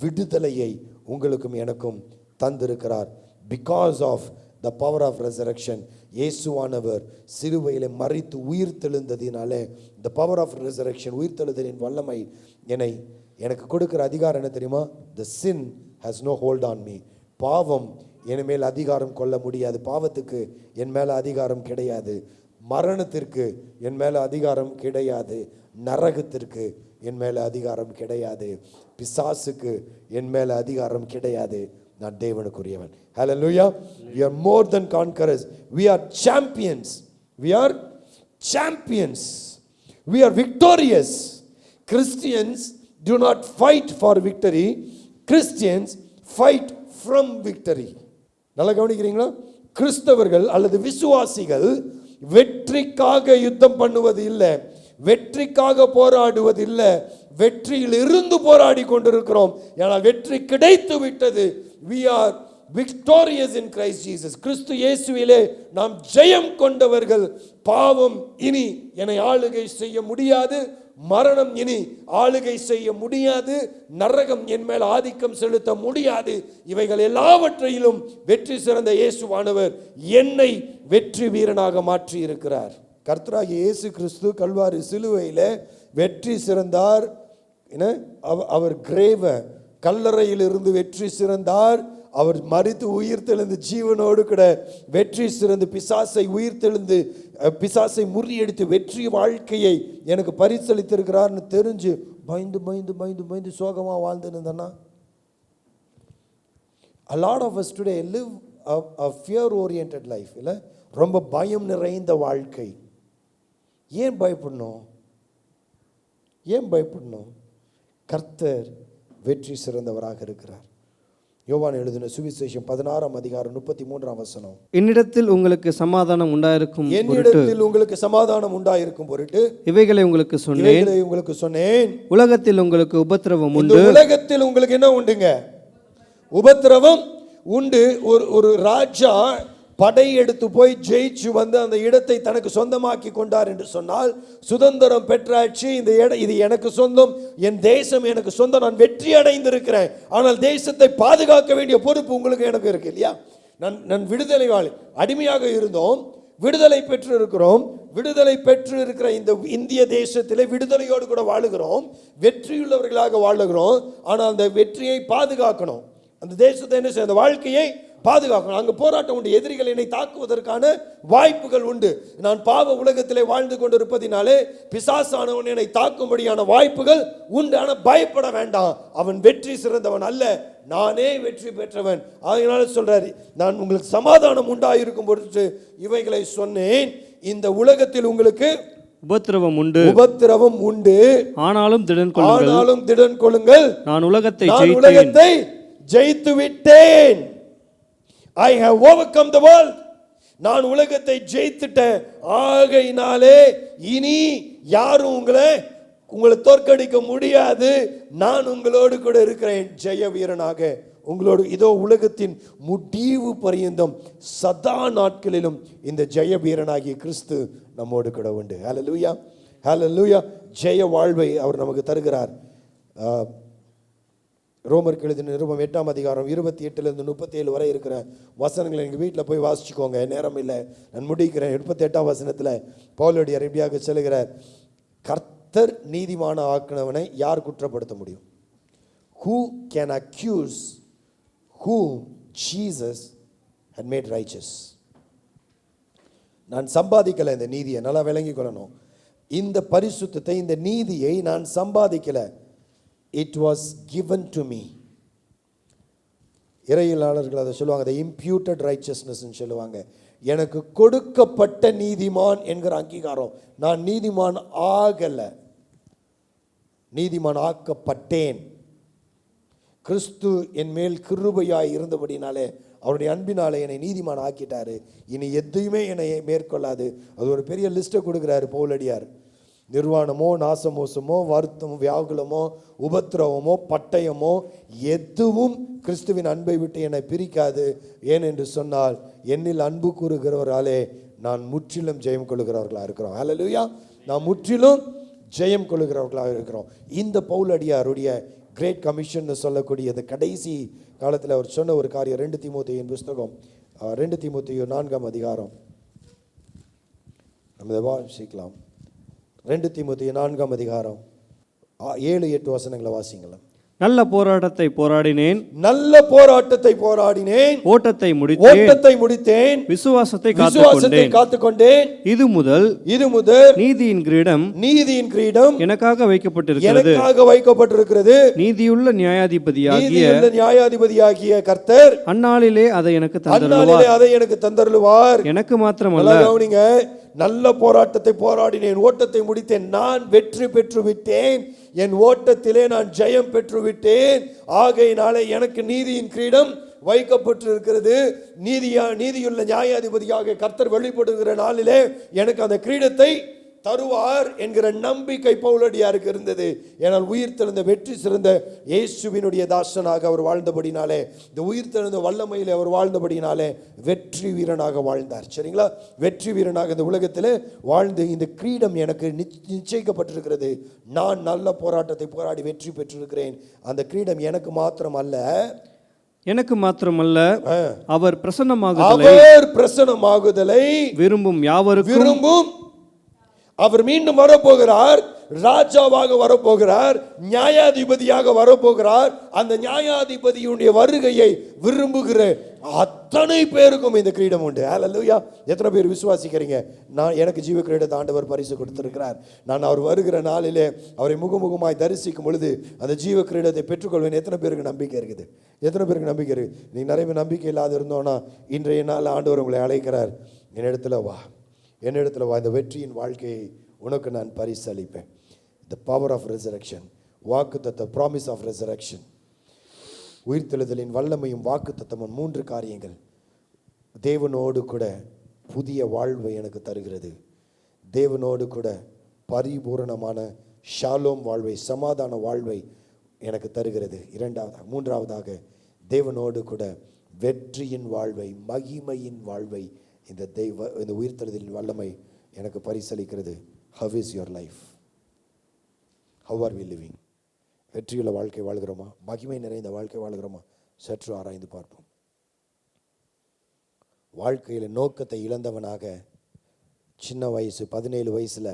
விடுதலையை உங்களுக்கும் எனக்கும் தந்திருக்கிறார். Because of the power of resurrection. இயேசுவானவர் சிலுவையிலே மரித்து உயிர் தெழுந்ததினாலே, த பவர் ஆஃப் ரெசரக்ஷன், உயிர் தெழுதலின் வல்லமை எனக்கு கொடுக்கிற அதிகாரம் என்ன தெரியுமா? The sin has no hold on me. பாவம் என் மேல் அதிகாரம் கொள்ள முடியாது. பாவத்துக்கு என் மேலே அதிகாரம் கிடையாது. மரணத்திற்கு என் மேலே அதிகாரம் கிடையாது. நரகத்திற்கு என் மேலே அதிகாரம் கிடையாது. பிசாசுக்கு என் மேலே அதிகாரம் கிடையாது. நான் தேவனுக்குரியவன். ஹல்லேலூயா. we are more than conquerors. we are champions. we are champions. we are victorious. Christians do not fight for victory. Christians fight from victory. நல்லா கவனிக்கிறீங்களா? கிறிஸ்தவர்கள் அல்லது விசுவாசிகள் வெற்றிக்காக யுத்தம் பண்ணுவது இல்லை, வெற்றிக்காக போராடுவது இல்லை, வெற்றியில் இருந்து போராடி கொண்டிருக்கிறோம். ஏனால் வெற்றி கிடைத்து விட்டது. we are victorious in Christ Jesus. கிறிஸ்து இயேசுவிலே நாம் ஜெயம் கொண்டவர்கள். பாவம் இனி என்னை ஆளுகை செய்ய முடியாது, மரணம் இனி ஆளுகை செய்ய முடியாது, நரகம் என் மேல் ஆதிக்கம் செலுத்த முடியாது. இவைகள் எல்லாவற்றையிலும் வெற்றி சிறந்த இயேசுவானவர் என்னை வெற்றி வீரனாக மாற்றி இருக்கிறார். கர்த்தராகிய இயேசு கிறிஸ்து கல்வாரி சிலுவையில் வெற்றி சிறந்தார். அவர் கிரேவ கல்லறையில் இருந்து வெற்றி சிறந்தார். அவர் மரித்து உயிர் தெழுந்து ஜீவனோடு கூட வெற்றி சிறந்து பிசாசை உயிர் தெழுந்து பிசாசை முறியடித்து வெற்றி வாழ்க்கையை எனக்கு பரிசளித்திருக்கிறார்னு தெரிஞ்சு பயந்து பயந்து பயந்து பயந்து சோகமாக வாழ்ந்துருந்தேன்னா, a lot of us today live a fear oriented life. இல்லை, ரொம்ப பயம் நிறைந்த வாழ்க்கை. ஏன் பயப்படணும்? ஏன் பயப்படணும்? கர்த்தர் வெற்றி சிறந்தவராக இருக்கிறார். யோவான் எழுதின சுவிசேஷம் 16ஆம் அதிகாரம் 33ஆம் வசனம். என்னிடத்தில் உங்களுக்கு சமாதானம் உண்டாயிருக்கும் பொருட்டு என்னிடத்தில் உங்களுக்கு சமாதானம் உண்டாயிருக்கும் பொருட்டு இவைகளை உங்களுக்கு சொன்னேன். இவைகளை உங்களுக்கு சொன்னேன். உலகத்தில் உங்களுக்கு உபத்திரவம் இந்த உண்டு. உலகத்தில் உங்களுக்கு என்ன உண்டுங்க? உபத்திரவம் உண்டு. ஒரு ராஜா படையெடுத்து போய் ஜெயிச்சு வந்து அந்த இடத்தை தனக்கு சொந்தமாக்கி கொண்டார் என்று சொன்னால், சுதந்திரம் பெற்றாச்சு, இந்த இடம் இது எனக்கு சொந்தம், என் தேசம் எனக்கு சொந்தம், நான் வெற்றி அடைந்திருக்கிறேன், ஆனால் தேசத்தை பாதுகாக்க வேண்டிய பொறுப்பு உங்களுக்கு எனக்கு இருக்கு இல்லையா? நான் விடுதலை அடிமையாக இருந்தோம், விடுதலை பெற்று இருக்கிறோம். விடுதலை பெற்று இருக்கிற இந்த இந்திய தேசத்திலே விடுதலையோடு கூட வாழுகிறோம், வெற்றியுள்ளவர்களாக வாழுகிறோம். ஆனால் அந்த வெற்றியை பாதுகாக்கணும், அந்த தேசத்தை என்ன செய்ய, அந்த வாழ்க்கையை பாதுகாக்கணும். அங்கு போராட்டம் உண்டு, எதிரிகள் என்னை தாக்குவதற்கான வாய்ப்புகள் உண்டு. நான் பாவ உலகத்திலே வாழ்ந்து கொண்டிருப்பதினாலே பிசாசானவன் என்னை தாக்கும்படியான வாய்ப்புகள் உண்டு. ஆனால் பயப்பட வேண்டாம், அவன் வெற்றி சிறந்தவன் அல்ல, நானே வெற்றி பெற்றவன். அதனால சொல்றாரு, நான் உங்களுக்கு சமாதானம் உண்டாயிருக்கும் பொருட்டு இவைகளை சொன்னேன். இந்த உலகத்தில் உங்களுக்கு உபத்திரவம் உண்டு, உபத்திரவம் உண்டு, ஆனாலும் திடன் கொள்ளுங்கள், ஆனாலும் திடன் கொள்ளுங்கள், நான் உலகத்தை ஜெயித்து விட்டேன். I have overcome the world. நான் உலகத்தை ஜெயித்துட்டேன். ஆகையினாலே இனி யாரும் உங்களை தோற்கடிக்க முடியாது. நான் உங்களோடு கூட இருக்கிறேன், ஜெய வீரனாக உங்களோடு. இதோ உலகத்தின் முடிவு பரியந்தம் சதா நாட்களிலும் இந்த ஜெய வீரனாகிய கிறிஸ்து நம்மோடு கூட உண்டு. ஹல்லேலூயா, ஹல்லேலூயா. ஜெய வாழ்வை அவர் நமக்கு தருகிறார். ரோமருக்கு எழுதின நிருபம் 8ஆம் அதிகாரம் 28லிருந்து 37 வரை இருக்கிற வசனங்களை எங்கள் வீட்டில் போய் வாசிச்சுக்கோங்க, நேரம் இல்லை, நான் முடிக்கிறேன். 38ஆம் வசனத்தில் பவுலடியார் எப்படியாக சொல்லுகிறார், கர்த்தர் நீதிமான ஆக்கினவனை யார் குற்றப்படுத்த முடியும்? Who can accuse whom Jesus had made righteous? நான் சம்பாதிக்கலை இந்த நீதியை, நல்லா விளங்கி கொள்ளணும். இந்த பரிசுத்தத்தை, இந்த நீதியை நான் சம்பாதிக்கலை, it was given to me. இறையியலாளர்கள் அதை சொல்லுவாங்க, the imputed righteousness சொல்லுவாங்க. எனக்கு கொடுக்கப்பட்ட நீதிமான் என்கிற அங்கீகாரம். நான் நீதிமான் ஆகல, நீதிமான் ஆக்கப்பட்டேன். கிறிஸ்து என் மேல் கிருபையாய் இருந்தபடினாலே, அவருடைய அன்பினாலே என்னை நீதிமான் ஆக்கிட்டாரு. இனி எதையுமே என்னை மேற்கொள்ளாது. அது ஒரு பெரிய லிஸ்ட்டை கொடுக்குறாரு பவுலடியார். நிர்வாணமோ, நாசமோசமோ, வருத்தமோ, வியாகுலமோ, உபத்திரவமோ, பட்டயமோ எதுவும் கிறிஸ்துவின் அன்பை விட்டு என்னை பிரிக்காது. ஏனென்று சொன்னால், என்னில் அன்பு கூறுகிறவராலே நான் முற்றிலும் ஜெயம் கொள்ளுகிறவர்களாக இருக்கிறோம். ஹல்லேலூயா, நாம் முற்றிலும் ஜெயம் கொள்ளுகிறவர்களாக இருக்கிறோம். இந்த பவுலடியாருடைய கிரேட் கமிஷன் சொல்லக்கூடிய அந்த கடைசி காலத்தில் அவர் சொன்ன ஒரு காரியம், 2 தீமோத்தேயுவின் புஸ்தகம் 2 தீமோத்தேயு 4ஆம் அதிகாரம், நம்ம வாசிக்கலாம். 2 தீமோத்தேயு 4ஆம் அதிகாரம் 7-8 வசனங்களை வாசிங்களேன். நல்ல போராட்டத்தை போராடினேன், நல்ல போராட்டத்தை போராடினேன், ஓட்டத்தை முடித்தேன், விசுவாசத்தை காத்துக்கொண்டேன். இது முதல் நீதியின் கிரீடம் எனக்காக வைக்கப்பட்டிருக்கிறது. நீதியுள்ள நியாயாதிபதியாகிய கர்த்தர் அந்நாளிலே அதை எனக்கு தந்தருளுவார். எனக்கு மாத்திரமல்ல, கவனிங்க, நல்ல போராட்டத்தை போராடினேன், ஓட்டத்தை முடித்தேன், நான் வெற்றி பெற்று விட்டேன், என் ஓட்டத்திலே நான் ஜெயம் பெற்று விட்டேன். ஆகையினாலே எனக்கு நீதியின் கிரீடம் வைக்கப்பட்டிருக்கிறது. நீதியுள்ள நியாயாதிபதியாக கர்த்தர் வெளிப்படுகிற நாளிலே எனக்கு அந்த கிரீடத்தை தருவார் என்கிற நம்பிக்கை பவுலடியாருக்கு இருந்தது. ஏனால் உயிர்த்தெழுந்த வெற்றி சிறந்த இயேசுவினுடைய தாசனாக அவர் வாழ்ந்தபடினாலே, இந்த உயிர்த்தெழுந்த வல்லமையிலே அவர் வாழ்ந்தபடினாலே வெற்றி வீரனாக வாழ்ந்தார். சரிங்களா, வெற்றி வீரனாக இந்த உலகத்தில் வாழ்ந்து இந்த கிரீடம் எனக்கு நிச்சயிக்கப்பட்டிருக்கிறது. நான் நல்ல போராட்டத்தை போராடி வெற்றி பெற்றிருக்கிறேன். அந்த கிரீடம் எனக்கு மாத்திரமல்ல, அவர் பிரசன்னமாகுதலை விரும்பும் யாவருக்கும். அவர் மீண்டும் வரப்போகிறார், ராஜாவாக வரப்போகிறார், நியாயாதிபதியாக வரப்போகிறார். அந்த நியாயாதிபதியுடைய வருகையை விரும்புகிற அத்தனை பேருக்கும் இந்த கிரீடம் உண்டு. ஹல்லேலூயா. எத்தனை பேர் விசுவாசிக்கிறீங்க? எனக்கு ஜீவ கிரீடத்தை ஆண்டவர் பரிசு கொடுத்திருக்கிறார். நான் அவர் வருகிற நாளிலே அவரை முகமுகமாய் தரிசிக்கும் பொழுது அந்த ஜீவ கிரீடத்தை பெற்றுக்கொள்வேன். எத்தனை பேருக்கு நம்பிக்கை இருக்குது? எத்தனை பேருக்கு நம்பிக்கை இருக்கு? நீ நிறைய நம்பிக்கை இல்லாத இருந்தோன்னா இன்றைய நாள் ஆண்டவர் உங்களை அழைக்கிறார், என்னிடத்துல வா, இந்த வெற்றியின் வாழ்க்கையை உனக்கு நான் பரிசளிப்பேன். The power of resurrection, வாக்குத்தத்த, promise of resurrection. உயிர்த்தெழுதலின் வல்லமையும் வாக்குத்தத்தமும் 3 காரியங்கள். தேவனோடு கூட புதிய வாழ்வை எனக்கு தருகிறது. தேவனோடு கூட பரிபூரணமான ஷாலோம் வாழ்வை, சமாதான வாழ்வை எனக்கு தருகிறது. மூன்றாவதாக தேவனோடு கூட வெற்றியின் வாழ்வை, மகிமையின் வாழ்வை இந்த உயிர்த்தெழுதலின் வல்லமை எனக்கு பரிசளிக்கிறது. How is your life? How are we living? வெற்றியுள்ள வாழ்க்கை வாழ்கிறோமா? மகிமை நிறைந்த வாழ்க்கை வாழ்கிறோமா? சற்று ஆராய்ந்து பார்ப்போம். வாழ்க்கையில் நோக்கத்தை இழந்தவனாக சின்ன வயசு 17 வயசுல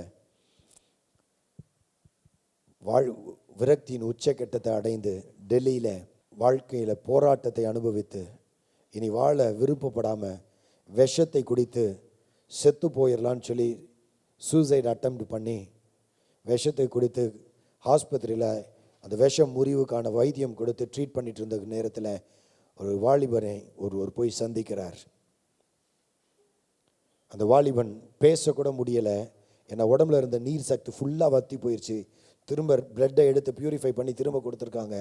விரக்தியின் உச்சக்கட்டத்தை அடைந்து டெல்லியில வாழ்க்கையில போராட்டத்தை அனுபவித்து இனி வாழ விருப்பப்படாம விஷத்தை குடித்து செத்து போயிடலான்னு சொல்லி சூசைட் அட்டெம்ப்ட் பண்ணி விஷத்தை குடித்து ஆஸ்பத்திரியில் அந்த விஷம் முறிவுக்கான வைத்தியம் கொடுத்து ட்ரீட் பண்ணிட்டு இருந்த நேரத்தில் ஒரு வாலிபனை ஒருவர் போய் சந்திக்கிறார். அந்த வாலிபன் பேசக்கூட முடியலை. ஏன்னா உடம்புல இருந்த நீர் சக்தி ஃபுல்லாக வற்றி போயிடுச்சு. திரும்ப பிளட்டை எடுத்து பியூரிஃபை பண்ணி திரும்ப கொடுத்துருக்காங்க.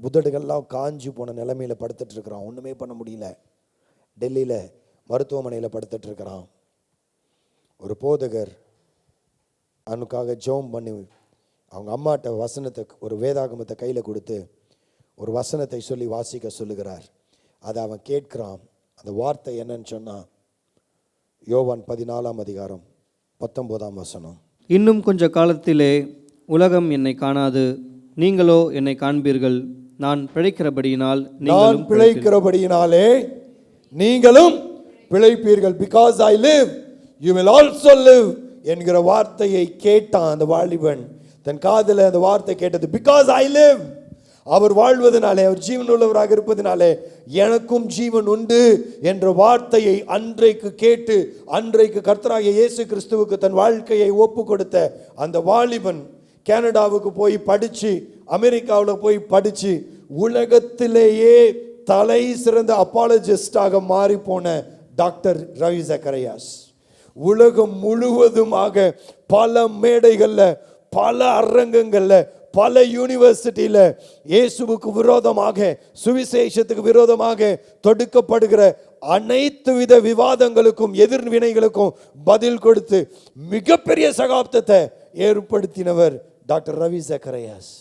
உதடுகள்லாம் காஞ்சி போன நிலைமையில் படுத்துட்டு இருக்கிறான். ஒன்றுமே பண்ண முடியல. டெல்லியில் மருத்துவமனையில் படுத்துட்டு இருக்கிறான். ஒரு போதகர் அவனுக்காக ஜெபம் பண்ணி அவங்க அம்மாட்ட வசனத்தை, ஒரு வேதாகமத்தை கையில் கொடுத்து ஒரு வசனத்தை சொல்லி வாசிக்க சொல்லுகிறார். அதை அவன் கேட்கிறான். அந்த வார்த்தை என்னன்னு சொன்னால் யோவான் 14ஆம் அதிகாரம் 19ஆம் வசனம். இன்னும் கொஞ்ச காலத்திலே உலகம் என்னை காணாது, நீங்களோ என்னை காண்பீர்கள். நான் பிழைக்கிறபடியினால் நீங்களும் பிழைப்பீர்கள். Because I live, you will also live என்கிற வார்த்தையை கேட்டான் அந்த வாலிபன். தன் காதில் அந்த வார்த்தை கேட்டது. Because I live, அவர் வாழ்வதனாலே, அவர் ஜீவன் உள்ளவராக இருப்பதனாலே எனக்கும் ஜீவன் உண்டு என்ற வார்த்தையை அன்றைக்கு கேட்டு அன்றைக்கு கர்த்தராகிய இயேசு கிறிஸ்துவுக்கு தன் வாழ்க்கையை ஒப்பு கொடுத்த அந்த வாலிபன் கனடாவுக்கு போய் படிச்சு, அமெரிக்காவில் போய் படிச்சு, உலகத்திலேயே தலை சிறந்த அப்பாலஜிஸ்டாக மாறி போன டாக்டர் ரவி ஜக்கரியாஸ் உலகம் முழுவதுமாக பல மேடைகளில், பல அரங்கங்களில், பல யூனிவர்சிட்டியில் இயேசுவுக்கு விரோதமாக, சுவிசேஷத்துக்கு விரோதமாக தொடுக்கப்படுகிற அனைத்து வித விவாதங்களுக்கும் எதிர்வினைகளுக்கும் பதில் கொடுத்து மிகப்பெரிய சகாப்தத்தை ஏற்படுத்தினவர் டாக்டர் ரவி ஜக்கரியாஸ்.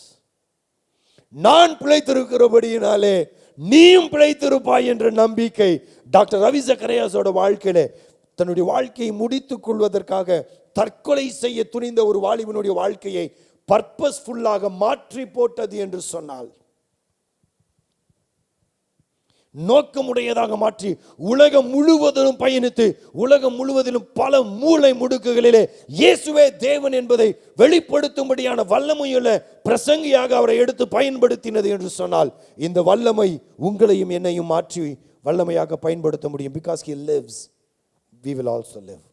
நான் பிழைத்திருக்கிறபடியினாலே நீயும் பிழைத்திருப்பாய் என்ற நம்பிக்கை டாக்டர் ரவி ஜக்கரியாஸோட வாழ்க்கையில தன்னுடைய வாழ்க்கையை முடித்துக் கொள்வதற்காக தற்கொலை செய்ய துணிந்த ஒரு வாலிபனுடைய வாழ்க்கையை பர்பஸ்ஃபுல்லாக மாற்றி போட்டது என்று சொன்னால், நோக்கமுடையதாக மாற்றி உலகம் முழுவதிலும் பயணித்து உலகம் முழுவதிலும் பல மூலை முடுக்குகளிலே இயேசுவே தேவன் என்பதை வெளிப்படுத்தும்படியான வல்லமையுள்ள பிரசங்கியாக அவரை எடுத்து பயன்படுத்தினது என்று சொன்னால், இந்த வல்லமை உங்களையும் என்னையும் மாற்றி வல்லமையாக பயன்படுத்த முடியும். Because he lives, we will also live.